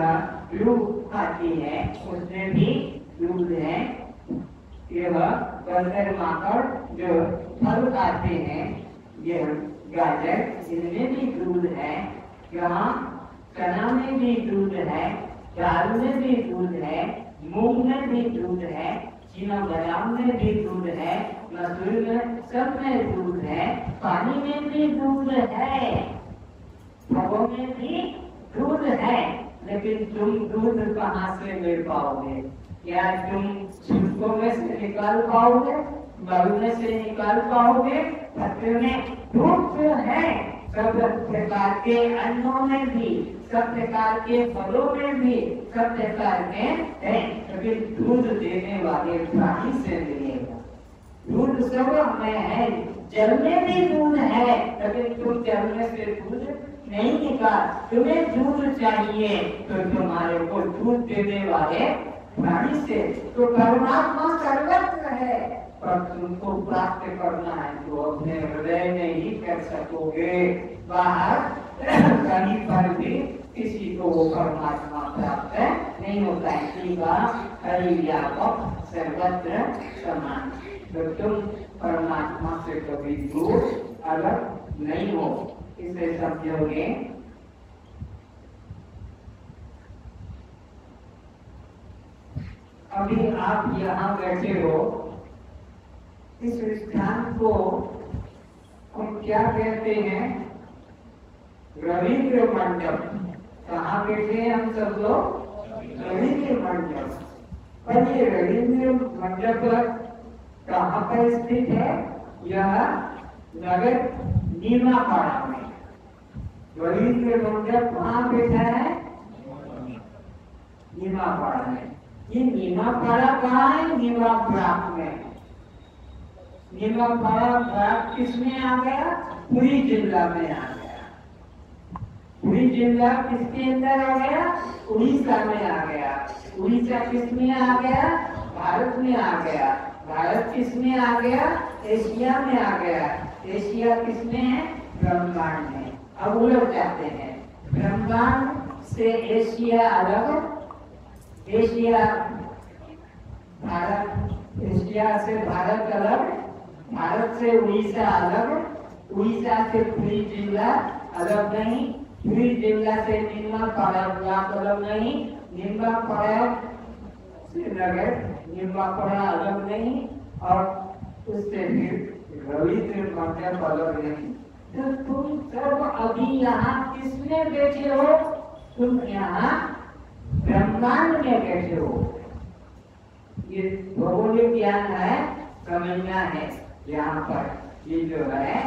दूध खाती है, उसमें भी दूध है। यह बंदर माकड़ जो फल खाते हैं, यह गाजर, इनमें भी दूध है। यहाँ चना में भी दूध है, दाल में भी दूध है, मूंग में भी दूध है, चीना बादाम में भी दूध है, मसूर में, सब में दूध है। पानी में भी दूध है, फलों में भी दूध है। लेकिन तुम दूध कहाँ से ले पाओगे? क्या तुम छिलकों में से निकाल पाओगे? मल में से निकाल पाओगे? पत्ते में दूध तो है, सब प्रकार के अन्नों में भी, सब प्रकार के फलों में भी, सब प्रकार के हैं। लेकिन दूध देने वाले प्राणी से मिलेगा। दूध सब में है, जल में भी दूध है, लेकिन तुम जल में से दूध नहीं निकाल। तुम्हें दूध चाहिए तो तुम्हारे को दूध देने वाले प्राणी से। तो परमात्मा सर्वत्र है, पर तुमको प्राप्त करना है तो अपने हृदय में ही कर सकोगे। बाहर कहीं पर भी किसी को वो परमात्मा प्राप्त नहीं होता है। हरि व्यापक सर्वत्र समान। तो तुम परमात्मा से कभी दूर अलग नहीं हो, इसे समझोगे। अभी आप यहाँ बैठे हो, इस स्थान को हम क्या कहते हैं? रविंद्र मंडप। कहाँ बैठे हैं हम सब लोग? रविंद्र मंडप। पर ये रविंद्र मंडप कहाँ पर स्थित है? यह नगर नीमापाड़ा में। रविंद्र मंडप कहाँ बैठा है? नीमापाड़ा में। ये नीमापाड़ा कहाँ है? नीमापाड़ा में। नीमापाड़ा ब्लॉक किसमें आ गया? पुरी जिला में आ गया। पुरी जिला किसके अंदर आ गया? उड़ीसा में आ गया। उड़ीसा किसमें आ गया? भारत में आ गया। भारत किसमें आ गया? एशिया में आ गया। एशिया किसमें है? ब्रह्मांड में। अब उलट जाते हैं, ब्रह्मांड से एशिया अलग, एशिया भारत, एशिया से भारत अलग, भारत से उड़ीसा अलग, उड़ीसा से पुरी जिला अलग नहीं, पुरी जिला से नीमापाड़ा ब्लॉक अलग नहीं, नीमापाड़ा से नगर नीमापाड़ा अलग नहीं, और उससे फिर रविंद्र मंडप अलग नहीं। तो तुम सब अभी यहाँ किसमें बैठे हो? तुम यहाँ ब्रह्मांड में बैठे हो। ये भौगोलिक ज्ञान है, समझना है। यहाँ पर ये जो है,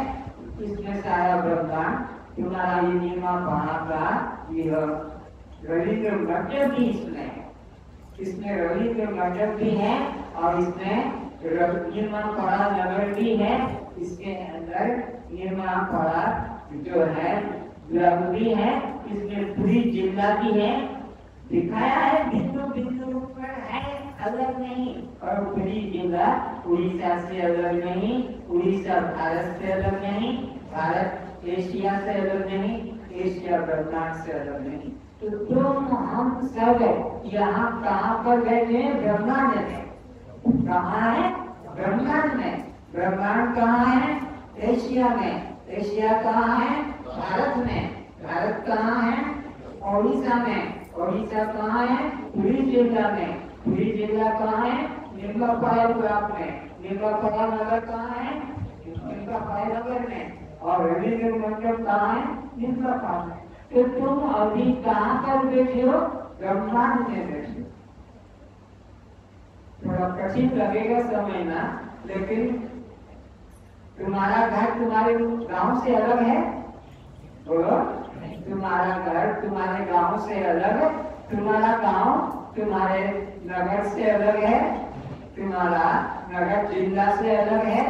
इसमें सारा ब्रह्मांड तुम्हारा ये नीमापाड़ा का यह रविंद्र मंडप भी इसमें है। इसमें रविंद्र मंडप भी है और इसमें नीमापाड़ा नगर भी है। इसके अंदर नीमापाड़ा जो है ब्लॉक भी है। इसमें पुरी जिला भी है, दिखाया है बिंदु बिंदु पर है, अलग नहीं। और पुरी जिला उड़ीसा से अलग नहीं, उड़ीसा भारत से अलग नहीं, भारत एशिया से अलग नहीं, एशिया ब्रह्मांड से अलग नहीं। तो तुम हम सब यहाँ कहाँ पर बैठे हैं? ब्रह्मांड में। कहाँ है? ब्रह्मांड में। ब्रह्मांड कहाँ है? एशिया में। एशिया कहाँ है? भारत में। भारत कहाँ है? उड़ीसा में। उड़ीसा कहाँ है? पुरी जिला में। पुरी जिला कहाँ है? नीमापाड़ा ब्लॉक में। नीमापाड़ा नगर कहाँ है? नीमापाड़ा नगर में। और रविंद्र मंडप कहाँ है? नीमापाड़ा में। तो तुम अभी कहाँ पर बैठे हो? ब्रह्मांड में बैठे हो। थोड़ा कठिन लगेगा समझना, लेकिन तुम्हारा घर तुम्हारे गांव से अलग है। बोलो, तुम्हारा घर तुम्हारे गांव से अलग है, तुम्हारा गांव तुम्हारे नगर से अलग है, तुम्हारा नगर जिला से अलग है,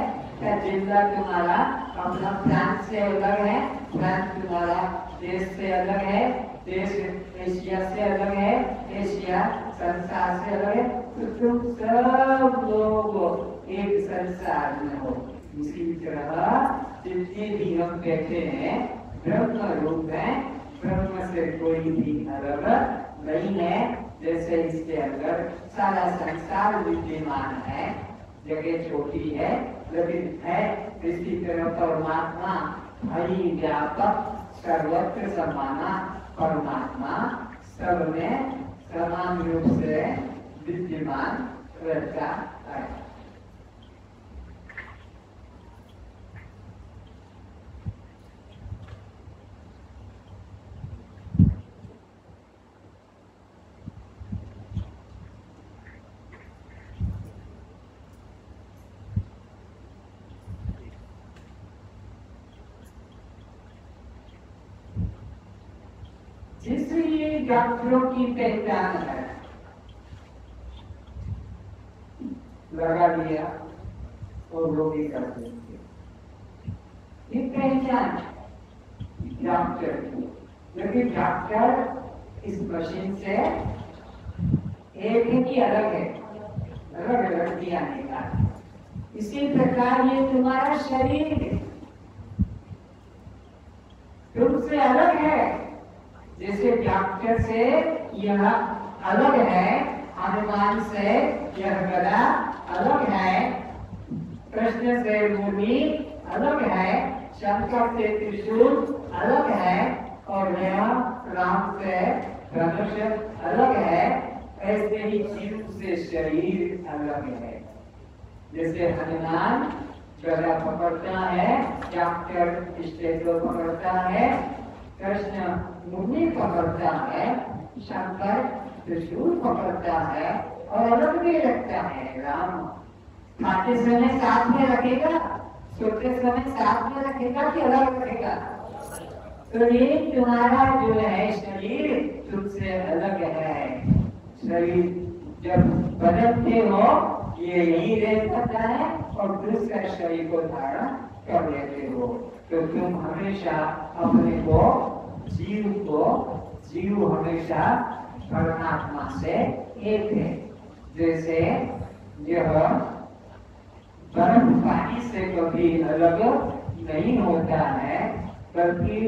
या जिला तुम्हारा अपना प्रांत से अलग है, प्रांत तुम्हारा देश से अलग है, देश एशिया से अलग है, एशिया संसार से अलग है। तो तुम सब लोग एक संसार में हो। इसी तरह जितने भी हम कहते हैं ब्रह्म रूप है, ब्रह्म से कोई भी अलग नहीं है। जैसे इसके अंदर सारा संसार विद्यमान है, जगह छोटी है लेकिन है। इसी तरह परमात्मा हरि व्यापक सर्वत्र समाना परमात्मा सब में समान रूप से विद्यमान रहता है। जिसलिए डॉक्टरों की पहचान है, लगा लिया और रोगी कर देंगे, ये पहचान डॉक्टर की। लेकिन डॉक्टर इस मशीन से एक ही अलग है, अलग अलग किया निकाला। इसी प्रकार ये तुम्हारा शरीर तुमसे अलग है। जैसे डॉक्टर से यह अलग है, हनुमान से यह गदा अलग है, कृष्ण से मुरली अलग है, शंकर से त्रिशूल अलग है और नया राम से धनुष अलग है, ऐसे ही जीव से शरीर अलग है। जैसे हनुमान गदा पकड़ता है, डॉक्टर स्टेटो पकड़ता है, कृष्ण मुनि पकड़ता है, शंकर त्रिशूल पकड़ता है और अलग भी रखता है। राम खाते समय साथ में रखेगा, सोते समय साथ में रखेगा कि अलग रखेगा? तो ये तुम्हारा जो है शरीर तुमसे अलग है। शरीर जब बदलते हो ये यही रह जाता है और दूसरा शरीर को धारण कर लेते हो। तो तुम हमेशा अपने को जीव हमेशा परमात्मा से एक है। जैसे यह बर्फ पानी से कभी अलग नहीं होता है, बल्कि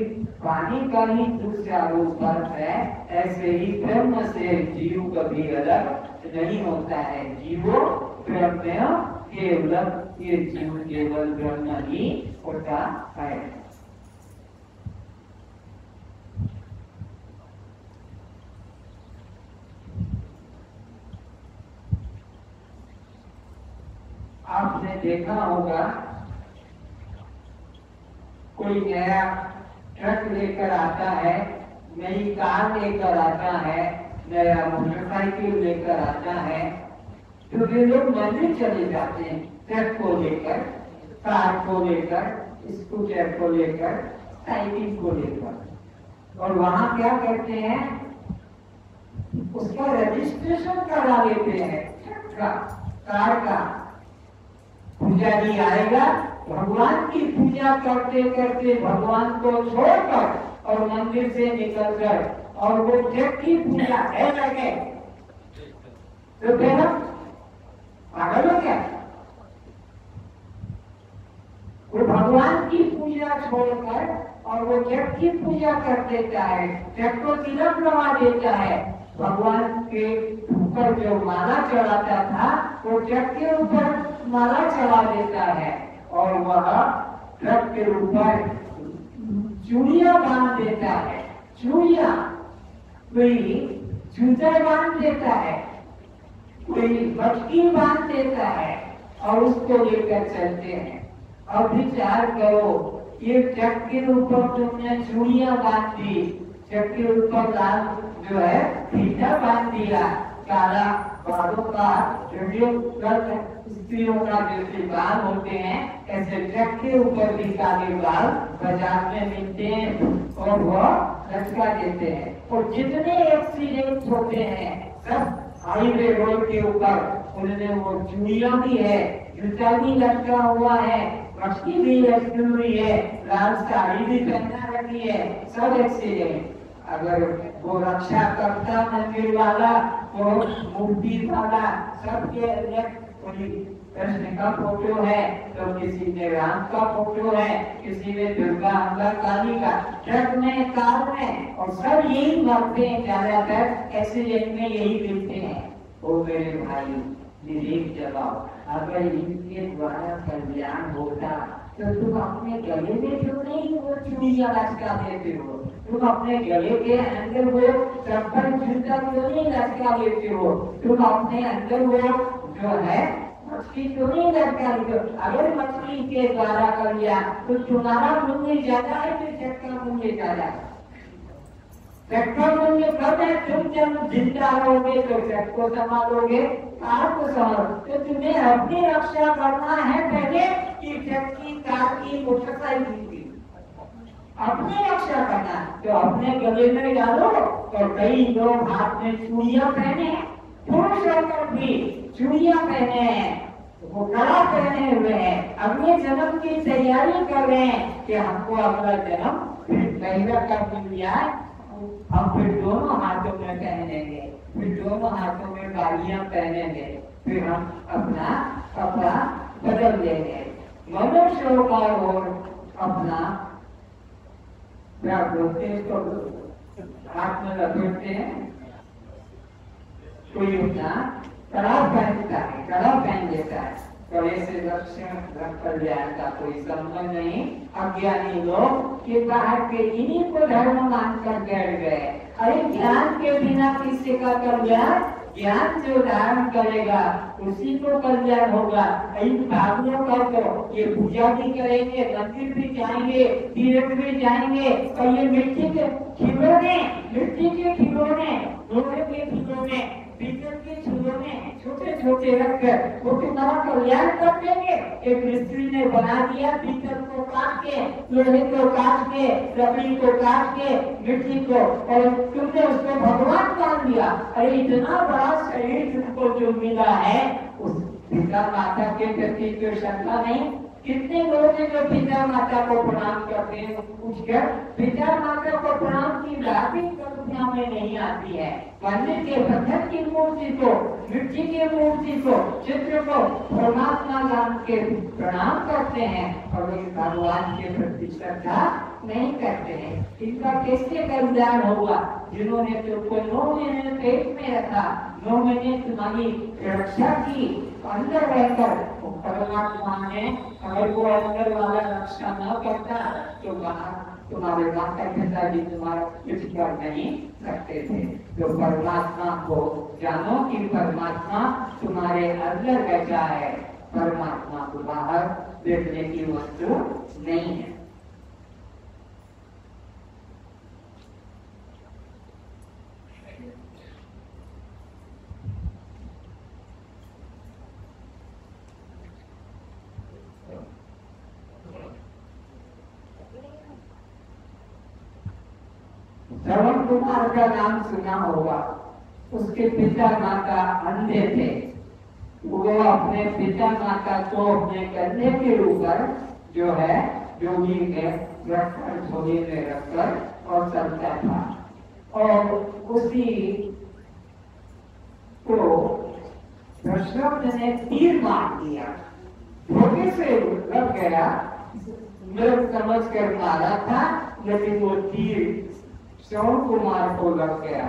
पानी का ही दूसरा रूप बर्फ है, ऐसे ही ब्रह्म से जीव कभी अलग नहीं होता है। जीवो ब्रह्म केवल, ये जीव केवल ब्रह्म ही होता है। आपने देखा होगा कोई नया ट्रक लेकर आता है, नई कार लेकर आता है, नया मोटरसाइकिल लेकर आता है, तो वे लोग मंदिर चले जाते हैं ट्रक को लेकर, कार को लेकर, स्कूटर को लेकर, साइकिल को लेकर, और वहां क्या करते हैं, उसका रजिस्ट्रेशन करा लेते हैं ट्रक का, कार का। पुजारी आएगा, भगवान की पूजा करते करते भगवान को छोड़कर और मंदिर से निकलकर, और वो ट्रक की पूजा है लगे तो फिर पागल हो गया। वो भगवान की पूजा छोड़कर और वो ट्रक की पूजा कर देता है, ट्रक को तिलक लगा देता है। भगवान के ऊपर जो माला चढ़ाता था वो ट्रक के ऊपर माला चढ़ा देता है, और वह ट्रक के ऊपर चूड़ियां बांध देता है। चूड़ियां, कोई जूता बांध देता है, कोई बटकी बांध देता है और उसको लेकर चलते हैं। अब विचार करो, ये ट्रक के ऊपर तुमने चूड़ियां बांध दी, ट्रक के ऊपर लाल जो है फीता बांध दिया, काला बालों का स्त्रियों का जैसे बाल होते हैं, ऐसे ट्रक के ऊपर भी काले बाल बाजार में मिलते हैं और वह लटका देते हैं। और जितने एक्सीडेंट होते हैं सब हाईवे रोड के ऊपर उन्होंने वो चूड़ियां भी है, जूता भी लटका हुआ है, मछली भी लटकी हुई है, लाल साड़ी भी पहना रखी है, सब एक्सीडेंट। अगर वो रक्षा करता मंदिर वाला, वो मूर्ति वाला, सबके कोई कृष्ण का फोटो है तो किसी में राम का फोटो है, किसी में दुर्गा अम्बा काली का, ट्रक में, कार में, और सब यही मरते हैं ज्यादातर एक्सीडेंट में, यही मिलते हैं। ओ मेरे भाई विवेक जगाओ, अगर इनके द्वारा कल्याण होता तो तुम अपने गले में क्यों नहीं वो चूड़ियां लटका देते हो? तुम अपने गले के अंदर वो चप्पल जूता क्यों नहीं लटका देते हो? तुम अपने अंदर वो जो है मछली क्यों नहीं लटका देते हो? अगर मछली के द्वारा कर लिया तो तुम्हारा मूल्य ज्यादा है कि ट्रक का मूल्य ज्यादा है? ट्रक का मूल्य कम है, तुम जब जिंदा रहोगे तो ट्रक को संभालोगे, कार को संभालो, तो तुम्हें अपनी रक्षा करना है पहले कि ट्रक की, कार की, मोटरसाइकिल की अपनी रक्षा करना। तो अपने गले में डालो। तो कई लोग हाथ में चूड़ियां पहने, पुरुष होकर भी चूड़ियां पहने हैं, वो कड़ा पहने हुए हैं, अगले जन्म की तैयारी कर रहे हैं कि हमको अगला जन्म फिर महिला का मिल जाए, हम फिर दोनों हाथों में पहनेंगे, फिर दोनों हाथों में बालियां पहनेंगे, फिर हम अपना कपड़ा बदल लेंगे। मनुष्य का और अपना क्या बोलते हैं इसको, हाथ में लपेटते हैं, कोई अपना कड़ा पहनता है, कड़ा पहन लेता है, कड़े से रक्षण कल्याण का कोई संबंध नहीं। अज्ञानी लोग ये बाहर के इन्हीं को धर्म मानकर बैठ गए। अरे ज्ञान के बिना किसी का कल्याण, ज्ञान जो धारण करेगा उसी को कल्याण होगा। इन पागलों का तो ये पूजा भी करेंगे, मंदिर भी जाएंगे, तीर्थ भी जाएंगे, और ये मिट्टी के खिलौने, लोहे के खिलौने, पीतल के खिलौने छोटे छोटे रखकर वो तुम्हारा कल्याण कर देंगे। एक मिस्त्री ने बना दिया, पीतल को काट के, लोहे को काट के, लकड़ी को काट के, मिट्टी को, और तुमने उसको भगवान मान लिया। अरे इतना बड़ा शरीर तुमको जो मिला है, उस पिता माता के प्रति कोई श्रद्धा नहीं। कितने लोग हैं जो पिता माता को प्रणाम करते हैं, उठकर पिता माता को प्रणाम की बात ही कल्पना में नहीं आती है। मंदिर के पत्थर की मूर्ति को, मिट्टी की मूर्ति को, चित्र को परमात्मा नाम के प्रणाम करते हैं, और भगवान के प्रति श्रद्धा नहीं करते हैं। इनका कैसे कल्याण होगा? जिन्होंने तुमको 9 महीने पेट में रखा, 9 महीने तुम्हारी रक्षा की, अंदर रहकर परमात्मा ने अगर वो अंदर वाला रक्षा न करता तो बाहर तुम्हारे माता पिता भी तुम्हारा कुछ कर नहीं सकते थे। तो परमात्मा को जानो कि परमात्मा तुम्हारे अंदर बैठा है, परमात्मा को बाहर देखने की वस्तु नहीं है। श्रवण कुमार का नाम सुना होगा। उसके पिता माता अंधे थे। वो अपने पिता माता को अपने कंधे के ऊपर जो है जोगी में रखकर, झोली में रखकर और चलता था। और उसी को दशरथ ने तीर मार दिया, धोखे से लग गया, मृत समझ कर मारा था, लेकिन वो तीर श्रवण कुमार को लग गया।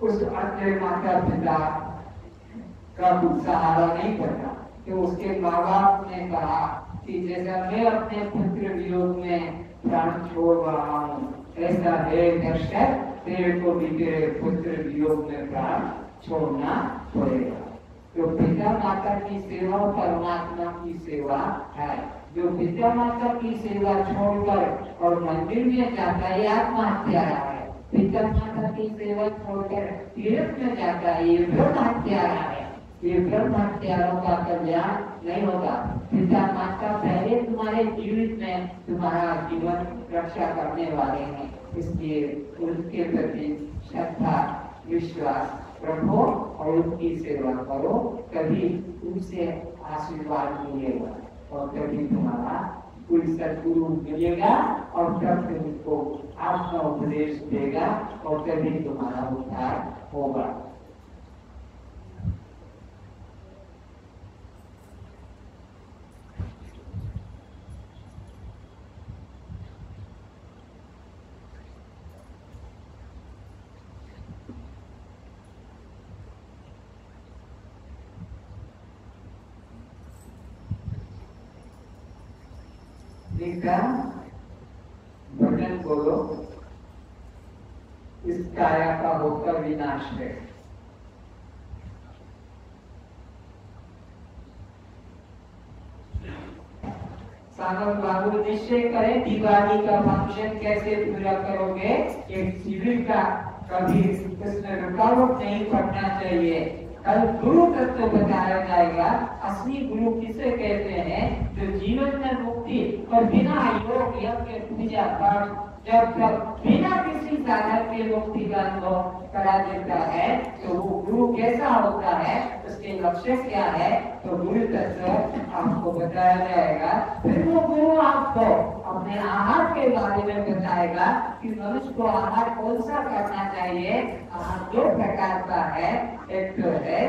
उस अन्य माता पिता का कुछ सहारा नहीं बना। कि उसके माँ बाप ने कहा कि जैसा मैं अपने पुत्र वियोग में प्राण छोड़ रहा हूँ, ऐसा है दर्शक, तेरे को भी तेरे पुत्र वियोग में प्राण छोड़ना पड़ेगा। तो पिता माता की सेवा परमात्मा की सेवा है। जो पिता माता की सेवा छोड़कर और मंदिर में जाता है आत्महत्यारा है। पिता माता की सेवा छोड़कर तीर्थ में जाता है, ये ब्रह्म हत्यारा है। ये ब्रह्म हत्यारों का कल्याण नहीं होगा। पिता माता पहले तुम्हारे जीवित में तुम्हारा जीवन रक्षा करने वाले हैं, इसलिए उनके प्रति श्रद्धा विश्वास रखो और उनकी सेवा करो, तभी उनसे आशीर्वाद मिलेगा और तभी तुम्हारा कोई सद्गुरु मिलेगा और तब तुमको आत्मा उपदेश देगा और तभी तुम्हारा उद्धार होगा। भजन बोलो, इस काया का होकर विनाश है। सागर बाबू निश्चय करें दिवाली का फंक्शन कैसे पूरा करोगे। एक शिविर का कभी इसमें रुकावट नहीं पड़ना चाहिए। कल गुरु तत्व बताया जाएगा। असली गुरु किसे कहते हैं? जो जीवन में मुक्ति और बिना योग यज्ञ पूजा पाठ जब तक बिना किसी साधन के मुक्ति का अनुभव करा देता है, तो वो गुरु कैसा होता है, उसके लक्ष्य क्या है, तो गुरु तत्व आपको बताया जाएगा। फिर वो गुरु आपको अपने आहार के बारे में बताएगा कि मनुष्य को आहार कौन सा करना चाहिए। आहार 2 प्रकार का है, एक तो है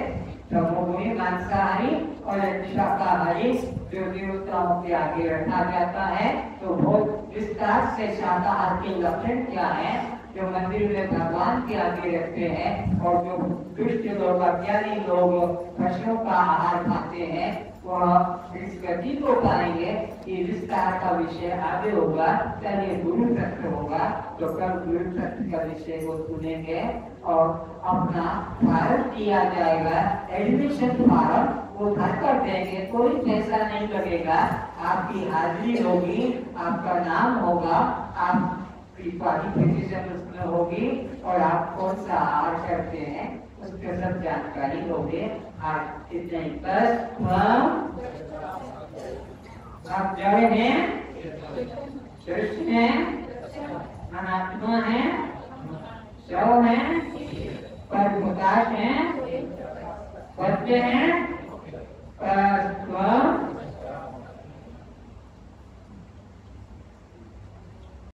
तमोगुणी मांसाहारी और एक शाकाहारी जो देवताओं के आगे रखा जाता है। तो बहुत विस्तार से शाकाहार के लक्षण क्या है जो मंदिर में भगवान के आगे रखते हैं और जो दुष्ट लोग अज्ञानी लोग पशुओं का आहार खाते हैं वह इस गति को पाएंगे। ये विस्तार का विषय आगे होगा, चलिए गुरु तत्व होगा तो कल गुरु तत्व का विषय को सुनेंगे और अपना फॉर्म दिया जाएगा, एडमिशन फॉर्म वो भर कर देंगे, कोई पैसा नहीं लगेगा, आपकी हाजिरी होगी, आपका नाम होगा, आपकी क्वालिफिकेशन उसमें होगी और आप कौन सा आहार करते हैं उसके सब जानकारी होगी। आज इतने ही बस। आप जय हैं, कृष्ण हैं, अनात्मा हैं, शव हैं, पर प्रकाश हैं, बच्चे हैं,